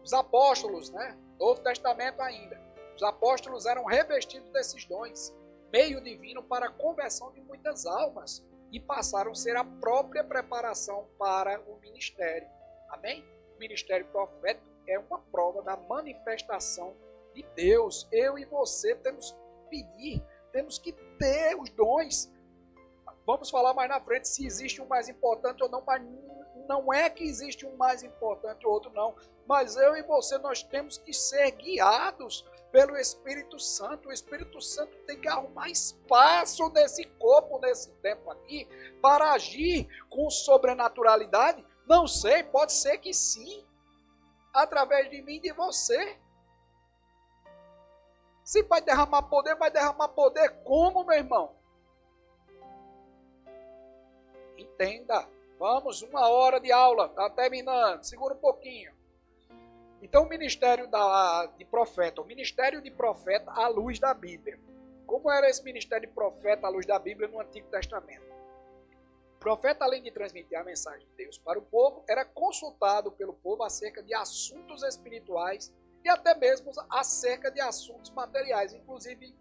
Os apóstolos, né? Novo Testamento ainda. Os apóstolos eram revestidos desses dons, meio divino para a conversão de muitas almas, e passaram a ser a própria preparação para o ministério. Amém? O ministério profético é uma prova da manifestação de Deus. Eu e você temos que pedir, temos que ter os dons. Vamos falar mais na frente se existe um mais importante ou não, mas não é que existe um mais importante ou outro, não. Mas eu e você, nós temos que ser guiados pelo Espírito Santo. O Espírito Santo tem que arrumar espaço nesse corpo, nesse tempo aqui, para agir com sobrenaturalidade. Não sei, pode ser que sim, através de mim e de você. Se vai derramar poder como, meu irmão? entenda. Vamos, 1 hora de aula, está terminando, segura um pouquinho. Então, o ministério de profeta, o ministério de profeta à luz da Bíblia. Como era esse ministério de profeta à luz da Bíblia no Antigo Testamento? O profeta, além de transmitir a mensagem de Deus para o povo, era consultado pelo povo acerca de assuntos espirituais e até mesmo acerca de assuntos materiais. Inclusive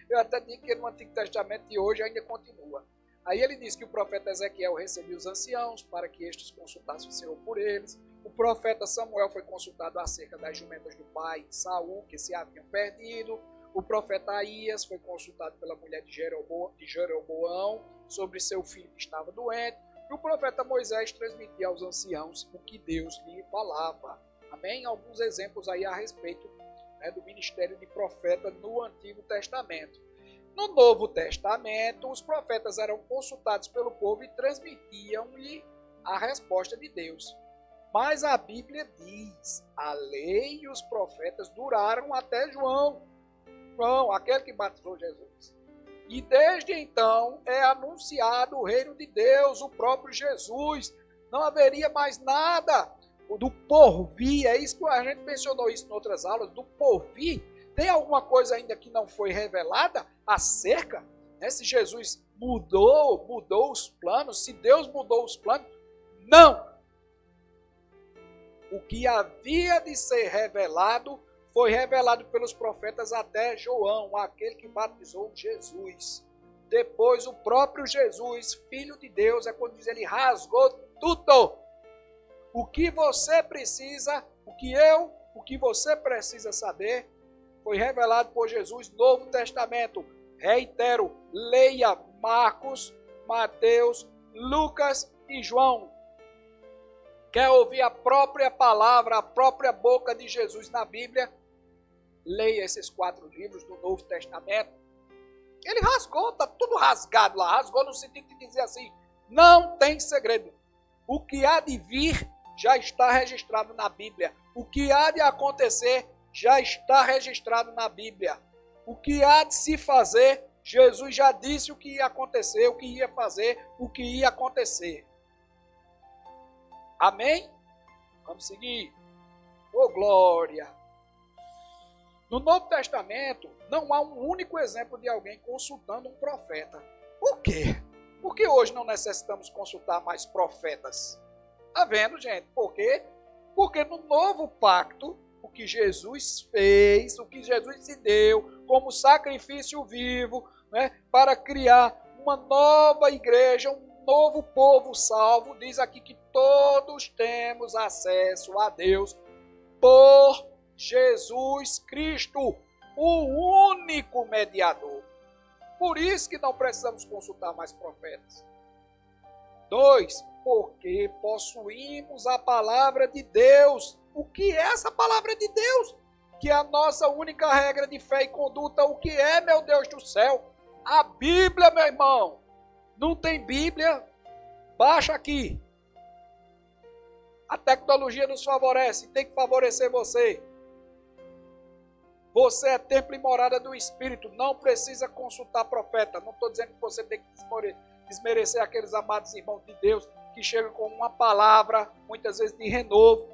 eu até digo que no Antigo Testamento de hoje ainda continua. Aí ele diz que o profeta Ezequiel recebia os anciãos para que estes consultassem o Senhor por eles. O profeta Samuel foi consultado acerca das jumentas do pai Saul, que se haviam perdido. O profeta Aías foi consultado pela mulher de Jeroboão sobre seu filho que estava doente. E o profeta Moisés transmitia aos anciãos o que Deus lhe falava. Amém? Alguns exemplos aí a respeito, né, do ministério de profeta no Antigo Testamento. No Novo Testamento, os profetas eram consultados pelo povo e transmitiam-lhe a resposta de Deus. Mas a Bíblia diz, a lei e os profetas duraram até João, aquele que batizou Jesus. E desde então é anunciado o reino de Deus, o próprio Jesus. Não haveria mais nada do porvir, é isso que a gente mencionou isso em outras aulas, do porvir. Tem alguma coisa ainda que não foi revelada acerca? Né? Se Jesus mudou os planos, se Deus mudou os planos, não! O que havia de ser revelado foi revelado pelos profetas até João, aquele que batizou Jesus. Depois o próprio Jesus, Filho de Deus, é quando diz ele rasgou tudo. O que você precisa, o que você precisa saber, foi revelado por Jesus no Novo Testamento. Reitero, leia Marcos, Mateus, Lucas e João. Quer ouvir a própria palavra, a própria boca de Jesus na Bíblia? Leia esses 4 livros do Novo Testamento. Ele rasgou, está tudo rasgado lá. Rasgou no sentido de dizer assim, não tem segredo. O que há de vir já está registrado na Bíblia. O que há de acontecer já está registrado na Bíblia. O que há de se fazer, Jesus já disse o que ia acontecer, o que ia fazer, o que ia acontecer. Amém? Vamos seguir. Oh, glória! No Novo Testamento, não há um único exemplo de alguém consultando um profeta. Por quê? Por que hoje não necessitamos consultar mais profetas? Está vendo, gente? Por quê? Porque no novo pacto, o que Jesus fez, o que Jesus se deu como sacrifício vivo, né, para criar uma nova igreja, um novo povo salvo, diz aqui que todos temos acesso a Deus por Jesus Cristo, o único mediador. Por isso que não precisamos consultar mais profetas. 2, porque possuímos a palavra de Deus. O que é essa palavra de Deus? Que é a nossa única regra de fé e conduta. O que é, meu Deus do céu? A Bíblia, meu irmão. Não tem Bíblia? Baixa aqui. A tecnologia nos favorece, tem que favorecer você. Você é templo e morada do Espírito, não precisa consultar profeta. Não estou dizendo que você tem que desmerecer aqueles amados irmãos de Deus que chegam com uma palavra, muitas vezes de renovo.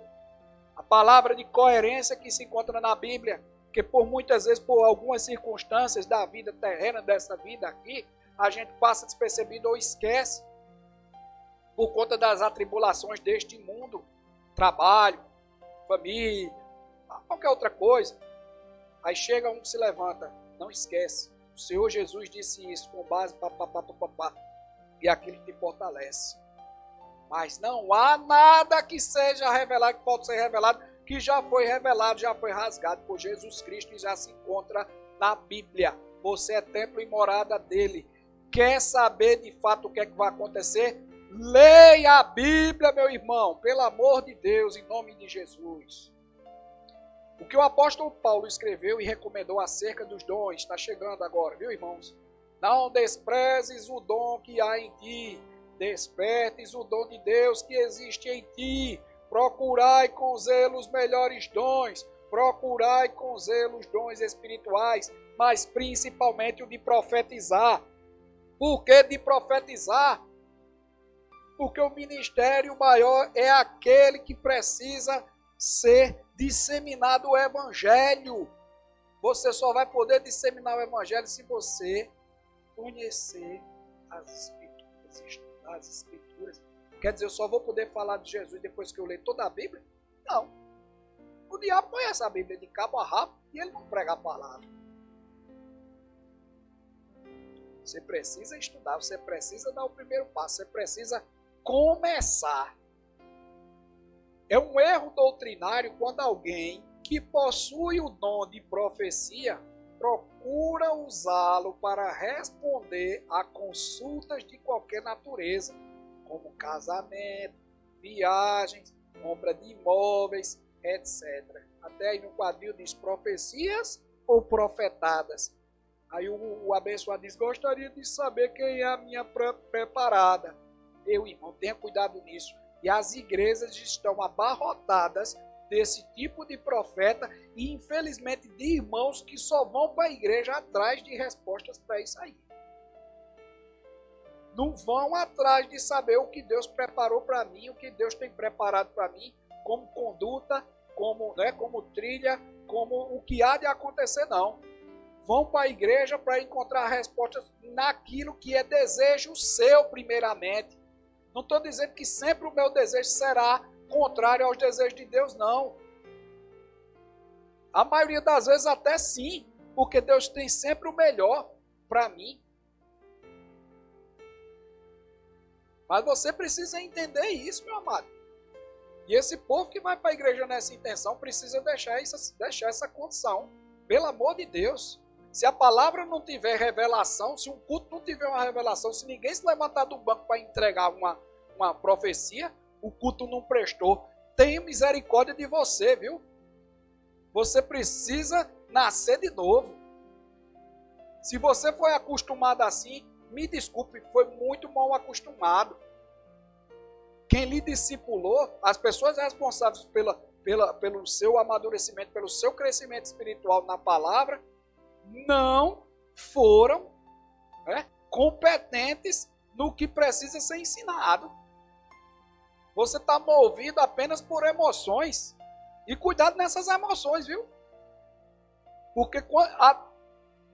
A palavra de coerência que se encontra na Bíblia, que por muitas vezes, por algumas circunstâncias da vida terrena, dessa vida aqui, a gente passa despercebido ou esquece, por conta das atribulações deste mundo, trabalho, família, qualquer outra coisa. Aí chega um que se levanta, não esquece, o Senhor Jesus disse isso com base, e aquilo te fortalece. Mas não há nada que seja revelado, que pode ser revelado, que já foi revelado, já foi rasgado por Jesus Cristo e já se encontra na Bíblia. Você é templo e morada dele. Quer saber de fato o que é que vai acontecer? Leia a Bíblia, meu irmão, pelo amor de Deus, em nome de Jesus. O que o apóstolo Paulo escreveu e recomendou acerca dos dons está chegando agora, viu, irmãos? Não desprezes o dom que há em ti. Despertes o dom de Deus que existe em ti. Procurai com zelo os melhores dons. Procurai com zelo os dons espirituais, mas principalmente o de profetizar. Por que de profetizar? Porque o ministério maior é aquele que precisa ser disseminado o evangelho. Você só vai poder disseminar o evangelho se você conhecer as escrituras, estudar as escrituras. Quer dizer, eu só vou poder falar de Jesus depois que eu ler toda a Bíblia? Não. O diabo conhece a Bíblia de cabo a rabo e ele não prega a palavra. Você precisa estudar, você precisa dar o primeiro passo, você precisa começar. É um erro doutrinário quando alguém que possui o dom de profecia procura usá-lo para responder a consultas de qualquer natureza, como casamento, viagens, compra de imóveis, etc. Até aí no quadril diz profecias ou profetadas. Aí o abençoado diz, gostaria de saber quem é a minha preparada. Meu irmão, tenha cuidado nisso. E as igrejas estão abarrotadas desse tipo de profeta e, infelizmente, de irmãos que só vão para a igreja atrás de respostas para isso aí. Não vão atrás de saber o que Deus preparou para mim, o que Deus tem preparado para mim, como conduta, como trilha, como o que há de acontecer, não. Vão para a igreja para encontrar respostas naquilo que é desejo seu, primeiramente. Não estou dizendo que sempre o meu desejo será contrário aos desejos de Deus, não. A maioria das vezes até sim, porque Deus tem sempre o melhor para mim. Mas você precisa entender isso, meu amado. E esse povo que vai para a igreja nessa intenção precisa deixar essa condição. Pelo amor de Deus. Se a palavra não tiver revelação, se um culto não tiver uma revelação, se ninguém se levantar do banco para entregar uma profecia, o culto não prestou. Tenha misericórdia de você, viu? Você precisa nascer de novo. Se você foi acostumado assim, me desculpe, foi muito mal acostumado. Quem lhe discipulou, as pessoas responsáveis pelo seu amadurecimento, pelo seu crescimento espiritual na palavra, não foram competentes no que precisa ser ensinado. Você está movido apenas por emoções. E cuidado nessas emoções, viu? Porque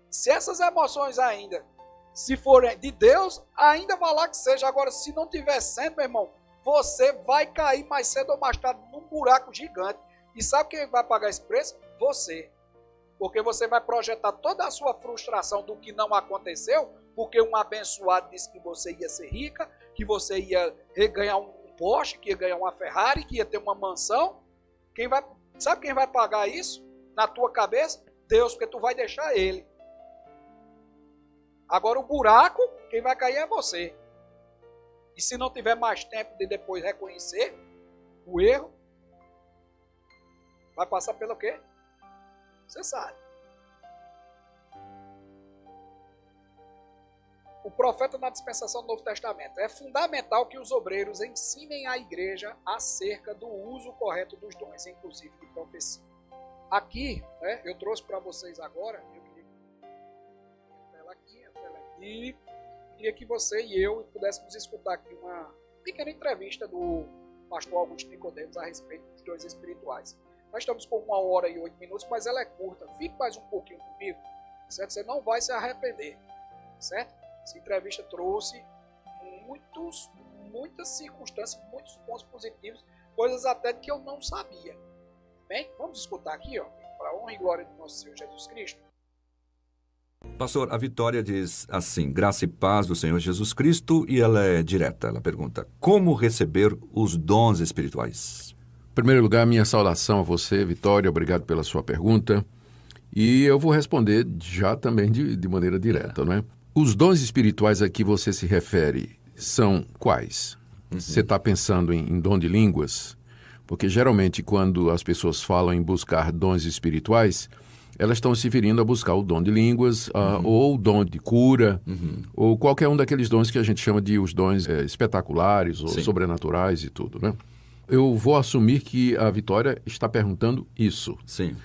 se essas emoções ainda, se forem de Deus, ainda vai lá que seja. Agora, se não estiver sendo, meu irmão, você vai cair mais cedo ou mais tarde num buraco gigante. E sabe quem vai pagar esse preço? Você. Porque você vai projetar toda a sua frustração do que não aconteceu, porque um abençoado disse que você ia ser rica, que você ia ganhar um Porsche, que ia ganhar uma Ferrari, que ia ter uma mansão. Sabe quem vai pagar isso na tua cabeça? Deus, porque tu vai deixar ele. Agora o buraco, quem vai cair é você. E se não tiver mais tempo de depois reconhecer o erro, vai passar pelo quê? Você sabe. O profeta na dispensação do Novo Testamento. É fundamental que os obreiros ensinem à igreja acerca do uso correto dos dons, inclusive de profecia. Aqui, eu trouxe para vocês agora, eu queria a tela aqui, queria que você e eu pudéssemos escutar aqui uma pequena entrevista do pastor Augusto Nicodemos a respeito dos dons espirituais. Nós estamos com 1h08, mas ela é curta. Fique mais um pouquinho comigo, certo? Você não vai se arrepender, certo? Essa entrevista trouxe muitas circunstâncias, muitos pontos positivos, coisas até que eu não sabia. Bem, vamos escutar aqui, para a honra e glória do nosso Senhor Jesus Cristo.
Pastor, a Vitória diz assim, graça e paz do Senhor Jesus Cristo, e ela é direta. Ela pergunta, como receber os dons espirituais?
Em primeiro lugar, minha saudação a você, Vitória, obrigado pela sua pergunta. E eu vou responder já também de maneira direta, não é? Os dons espirituais a que você se refere são quais? Você está pensando em dom de línguas? Porque geralmente quando as pessoas falam em buscar dons espirituais, elas estão se referindo a buscar o dom de línguas, ou o dom de cura, ou qualquer um daqueles dons que a gente chama de os dons espetaculares ou sobrenaturais e tudo, né? Eu vou assumir que a Vitória está perguntando isso.
Sim.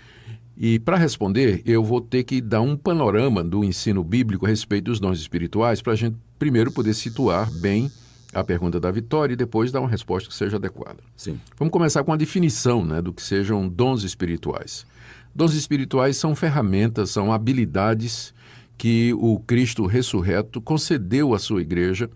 E para responder, eu vou ter que dar um panorama do ensino bíblico a respeito dos dons espirituais para a gente primeiro poder situar bem a pergunta da Vitória e depois dar uma resposta que seja adequada.
Sim.
Vamos começar com a definição, né, do que sejam dons espirituais. Dons espirituais são ferramentas, são habilidades que o Cristo ressurreto concedeu à sua igreja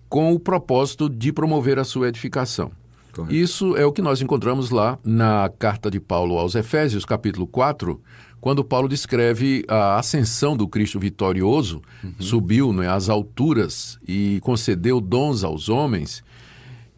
com o propósito de promover a sua edificação.
Correto.
Isso é o que nós encontramos lá na carta de Paulo aos Efésios, capítulo 4, quando Paulo descreve a ascensão do Cristo vitorioso, subiu, né, às alturas e concedeu dons aos homens,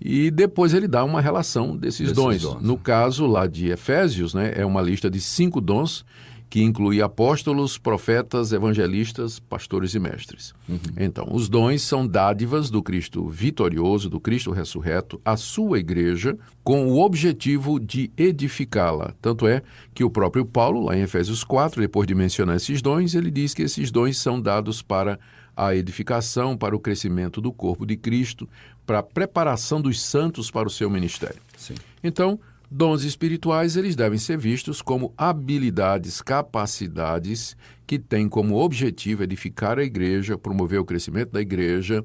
e depois ele dá uma relação desses dons. No caso lá de Efésios, né, é uma lista de 5 dons, que inclui apóstolos, profetas, evangelistas, pastores e mestres. Então, os dons são dádivas do Cristo vitorioso, do Cristo ressurreto, à sua igreja, com o objetivo de edificá-la. Tanto é que o próprio Paulo, lá em Efésios 4, depois de mencionar esses dons, ele diz que esses dons são dados para a edificação, para o crescimento do corpo de Cristo, para a preparação dos santos para o seu ministério.
Sim.
Então, dons espirituais, eles devem ser vistos como habilidades, capacidades que têm como objetivo edificar a igreja, promover o crescimento da igreja,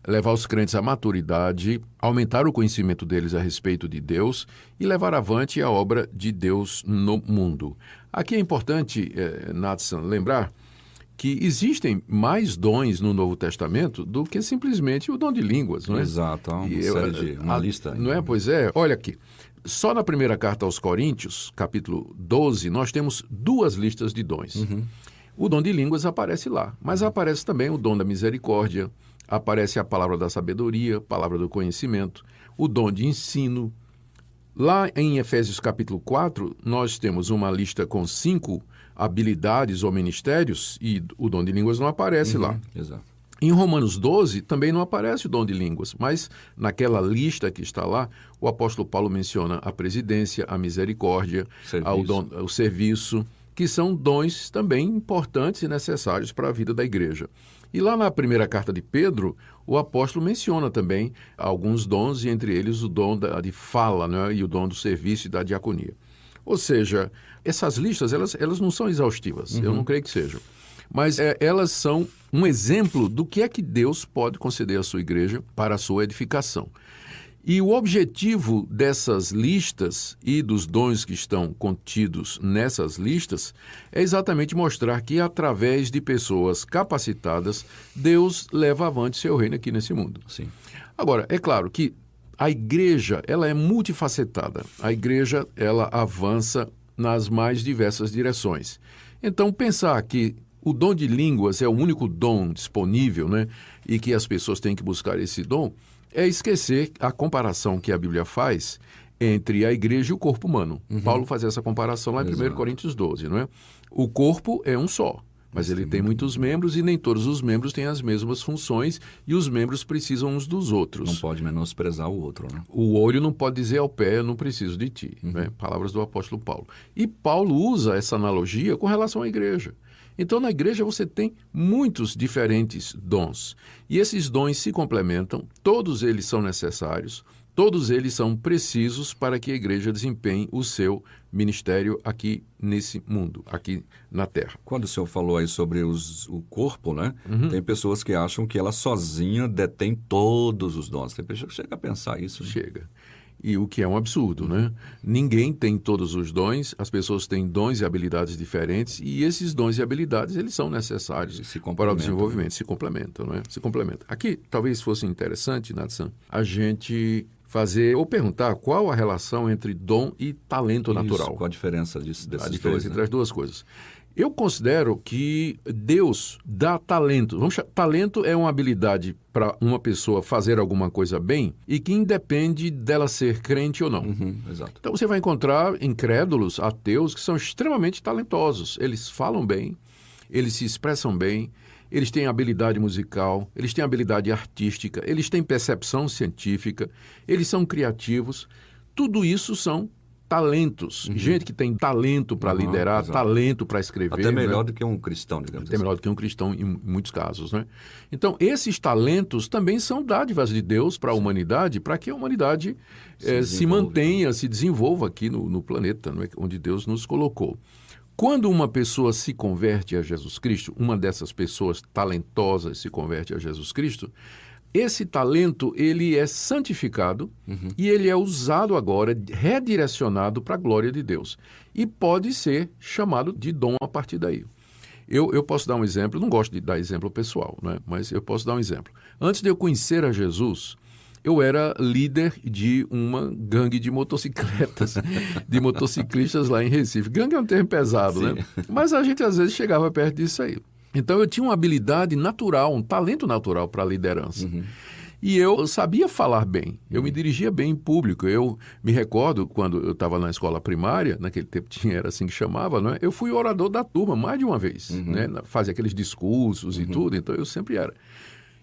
levar os crentes à maturidade, aumentar o conhecimento deles a respeito de Deus e levar avante a obra de Deus no mundo. Aqui é importante, Nathan, lembrar que existem mais dons no Novo Testamento do que simplesmente o dom de línguas, não é?
Exato, uma lista.
Não é? Pois é, olha aqui. Só na primeira carta aos Coríntios, capítulo 12, nós temos 2 listas de dons. O dom de línguas aparece lá, mas aparece também o dom da misericórdia, aparece a palavra da sabedoria, palavra do conhecimento, o dom de ensino. Lá em Efésios capítulo 4, nós temos uma lista com 5 habilidades ou ministérios e o dom de línguas não aparece lá.
Exato.
Em Romanos 12 também não aparece o dom de línguas, mas naquela lista que está lá, o apóstolo Paulo menciona a presidência, a misericórdia, o serviço, que são dons também importantes e necessários para a vida da igreja. E lá na primeira carta de Pedro, o apóstolo menciona também alguns dons, e entre eles o dom de fala, né, e o dom do serviço e da diaconia. Ou seja, essas listas elas não são exaustivas, eu não creio que sejam. Mas elas são um exemplo do que é que Deus pode conceder à sua igreja para a sua edificação. E o objetivo dessas listas e dos dons que estão contidos nessas listas é exatamente mostrar que, através de pessoas capacitadas, Deus leva avante seu reino aqui nesse mundo.
Sim.
Agora, é claro que a igreja ela é multifacetada. A igreja ela avança nas mais diversas direções. Então, pensar que o dom de línguas é o único dom disponível, né, e que as pessoas têm que buscar esse dom, é esquecer a comparação que a Bíblia faz entre a igreja e o corpo humano. Paulo faz essa comparação lá em 1 Coríntios 12, não é? O corpo é um só, mas ele tem muitos membros e nem todos os membros têm as mesmas funções e os membros precisam uns dos outros.
Não pode menosprezar o outro, né?
O olho não pode dizer ao pé, eu não preciso de ti. Né? Palavras do apóstolo Paulo. E Paulo usa essa analogia com relação à igreja. Então, na igreja você tem muitos diferentes dons. E esses dons se complementam, todos eles são necessários, todos eles são precisos para que a igreja desempenhe o seu ministério aqui nesse mundo, aqui na Terra.
Quando o senhor falou aí sobre o corpo, né? Tem pessoas que acham que ela sozinha detém todos os dons. Tem pessoas que chegam a pensar isso. Né?
Chega. E o que é um absurdo, né? Ninguém tem todos os dons, as pessoas têm dons e habilidades diferentes, e esses dons e habilidades, eles são necessários para o desenvolvimento, se complementam, né? Se complementam. Aqui, talvez fosse interessante, Nathan, a gente fazer ou perguntar qual a relação entre dom e talento natural.
Qual a diferença desses dois?
A diferença entre as duas coisas. Eu considero que Deus dá talento. Talento é uma habilidade para uma pessoa fazer alguma coisa bem e que independe dela ser crente ou não.
Exato.
Então você vai encontrar incrédulos, ateus, que são extremamente talentosos. Eles falam bem, eles se expressam bem, eles têm habilidade musical, eles têm habilidade artística, eles têm percepção científica, eles são criativos. Tudo isso são talentos, gente que tem talento para liderar, exato. Talento para escrever.
Até melhor, né? Do que um cristão, digamos
assim. Até melhor do que um cristão em muitos casos, né? Então, esses talentos também são dádivas de Deus para a humanidade, para que a humanidade se mantenha, se desenvolva aqui no planeta, não é? Onde Deus nos colocou. Quando uma pessoa se converte a Jesus Cristo, uma dessas pessoas talentosas se converte a Jesus Cristo, esse talento ele é santificado e ele é usado agora, redirecionado para a glória de Deus. E pode ser chamado de dom a partir daí. Eu posso dar um exemplo, não gosto de dar exemplo pessoal, né? Mas eu posso dar um exemplo. Antes de eu conhecer a Jesus, eu era líder de uma gangue de motocicletas, de motociclistas lá em Recife. Gangue é um termo pesado,
Sim.
né? Mas a gente às vezes chegava perto disso aí. Então eu tinha uma habilidade natural, um talento natural para a liderança. E eu sabia falar bem, eu me dirigia bem em público. Eu me recordo, quando eu estava na escola primária, naquele tempo era assim que chamava, não é? Eu fui orador da turma mais de uma vez, né? Fazia aqueles discursos e tudo, então eu sempre era.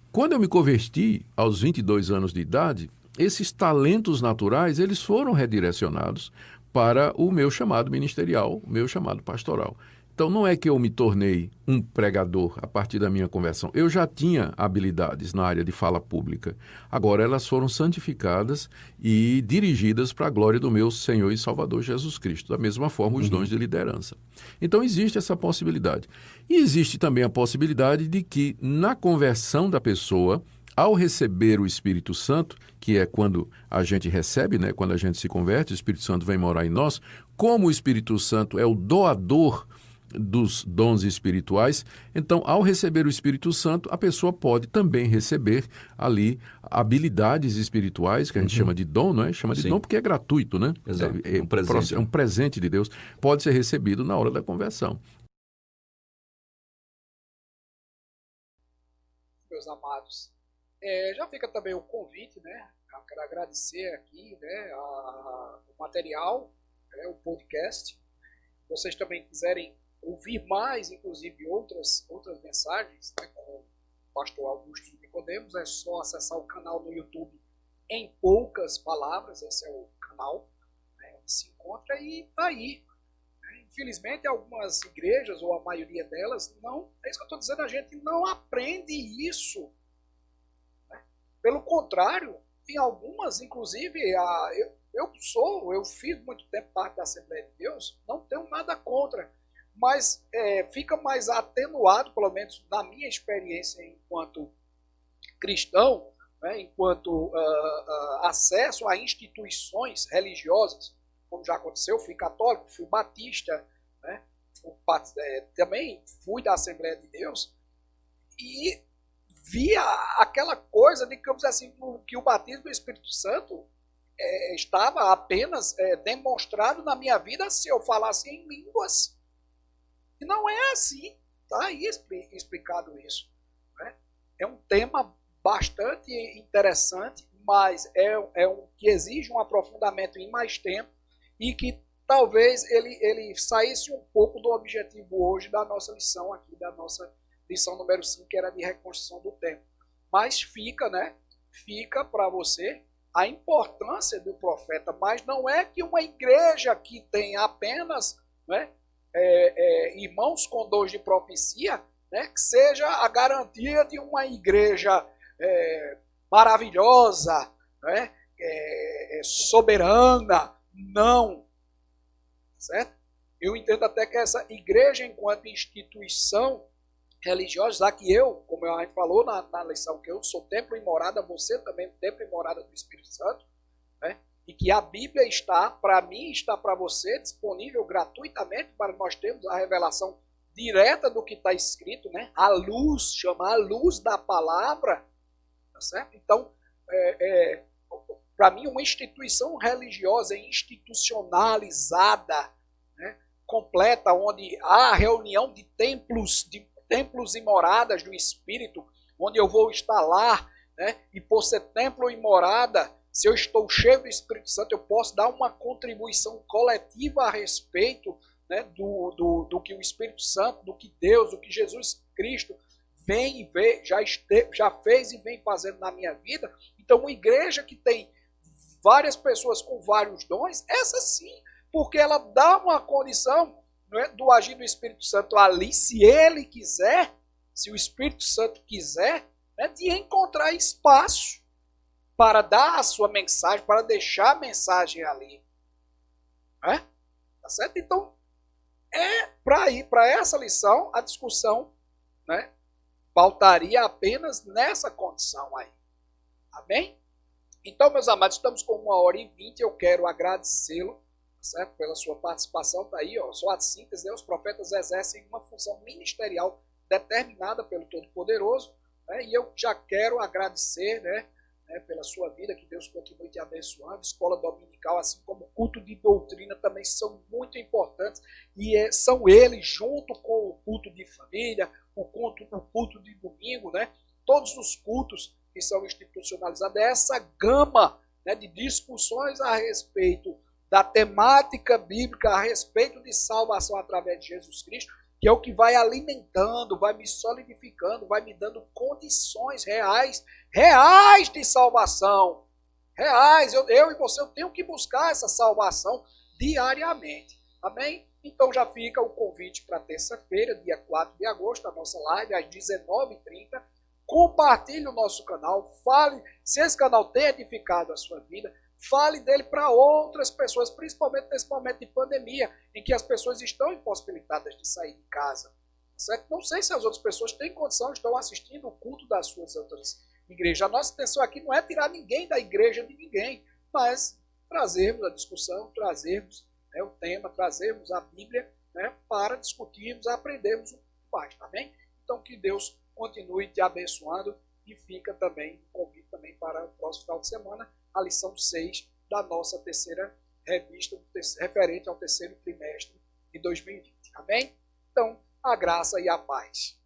Quando eu me converti, aos 22 anos de idade, esses talentos naturais, eles foram redirecionados para o meu chamado ministerial, o meu chamado pastoral. Então, não é que eu me tornei um pregador a partir da minha conversão. Eu já tinha habilidades na área de fala pública. Agora, elas foram santificadas e dirigidas para a glória do meu Senhor e Salvador Jesus Cristo. Da mesma forma, os dons de liderança. Então, existe essa possibilidade. E existe também a possibilidade de que, na conversão da pessoa, ao receber o Espírito Santo, que é quando a gente recebe, né? Quando a gente se converte, o Espírito Santo vem morar em nós, como o Espírito Santo é o doador dos dons espirituais, então, ao receber o Espírito Santo, a pessoa pode também receber ali habilidades espirituais, que a gente chama de dom, não é? Chama de
Sim.
dom porque é gratuito, né?
Exato.
É
Um presente.
é um presente de Deus. Pode ser recebido na hora da conversão.
Meus amados, já fica também o convite, né? Eu quero agradecer aqui, né, o material, o podcast. Se vocês também quiserem ouvir mais, inclusive outras mensagens, né, com o pastor Augusto de Nicodemos, é só acessar o canal no YouTube Em Poucas Palavras, esse é o canal, né, onde se encontra, e está aí. Infelizmente, algumas igrejas, ou a maioria delas, não, é isso que eu estou dizendo, a gente não aprende isso. Né? Pelo contrário, em algumas, inclusive, eu fiz muito tempo parte da Assembleia de Deus, não tenho nada contra, mas fica mais atenuado, pelo menos na minha experiência enquanto cristão, né, enquanto acesso a instituições religiosas, como já aconteceu, fui católico, fui batista, né, também fui da Assembleia de Deus, e via aquela coisa, digamos assim, que o batismo do Espírito Santo estava apenas demonstrado na minha vida se eu falasse em línguas. E não é assim, está aí explicado isso. Né? É um tema bastante interessante, mas é um que exige um aprofundamento em mais tempo e que talvez ele saísse um pouco do objetivo hoje da nossa lição aqui, da nossa lição número 5, que era de reconstrução do templo. Mas fica, né? Fica para você a importância do profeta, mas não é que uma igreja que tem apenas, né, irmãos com dons de profecia, né, que seja a garantia de uma igreja maravilhosa, né, soberana. Não. Certo? Eu entendo até que essa igreja, enquanto instituição religiosa, já que eu, como a gente falou na lição, que eu sou templo e morada, você também é templo e morada do Espírito Santo, né? E que a Bíblia está, para mim, está para você, disponível gratuitamente, para nós termos a revelação direta do que está escrito, né? A luz, chama a luz da palavra, tá certo? Então, para mim, uma instituição religiosa institucionalizada, né? Completa, onde há reunião de templos e moradas do Espírito, onde eu vou estar lá, né? E por ser templo e morada, se eu estou cheio do Espírito Santo, eu posso dar uma contribuição coletiva a respeito, né, do que o Espírito Santo, do que Deus, do que Jesus Cristo vem e já fez e vem fazendo na minha vida. Então, uma igreja que tem várias pessoas com vários dons, essa sim, porque ela dá uma condição, né, do agir do Espírito Santo ali, se ele quiser, se o Espírito Santo quiser, né, de encontrar espaço para dar a sua mensagem, para deixar a mensagem ali. Né? Tá certo? Então, para ir para essa lição, a discussão, né, pautaria apenas nessa condição aí. Amém? Então, meus amados, estamos com 1h20. Eu quero agradecê-lo, certo? Pela sua participação. Está aí, ó, só a síntese, né? Os profetas exercem uma função ministerial determinada pelo Todo-Poderoso, né? E eu já quero agradecer, né, pela sua vida, que Deus continue te abençoando. Escola dominical, assim como culto de doutrina, também são muito importantes, e são eles, junto com o culto de família, o culto de domingo, né? Todos os cultos que são institucionalizados, é essa gama, né, de discussões a respeito da temática bíblica, a respeito de salvação através de Jesus Cristo, que é o que vai alimentando, vai me solidificando, vai me dando condições reais de salvação. Reais. Eu e você, eu tenho que buscar essa salvação diariamente. Amém? Então já fica o convite para terça-feira, dia 4 de agosto, a nossa live, às 19h30. Compartilhe o nosso canal, fale, se esse canal tem edificado a sua vida, fale dele para outras pessoas, principalmente nesse momento de pandemia, em que as pessoas estão impossibilitadas de sair de casa. Certo? Não sei se as outras pessoas têm condição, estão assistindo o culto das suas outras igrejas. A nossa intenção aqui não é tirar ninguém da igreja de ninguém, mas trazermos a discussão, trazermos, né, o tema, trazermos a Bíblia, né, para discutirmos, aprendermos um pouco mais, tá bem? Então que Deus continue te abençoando, e fica também o convite também para o próximo final de semana, a lição 6 da nossa terceira revista, referente ao terceiro trimestre de 2020. Amém? Então, a graça e a paz.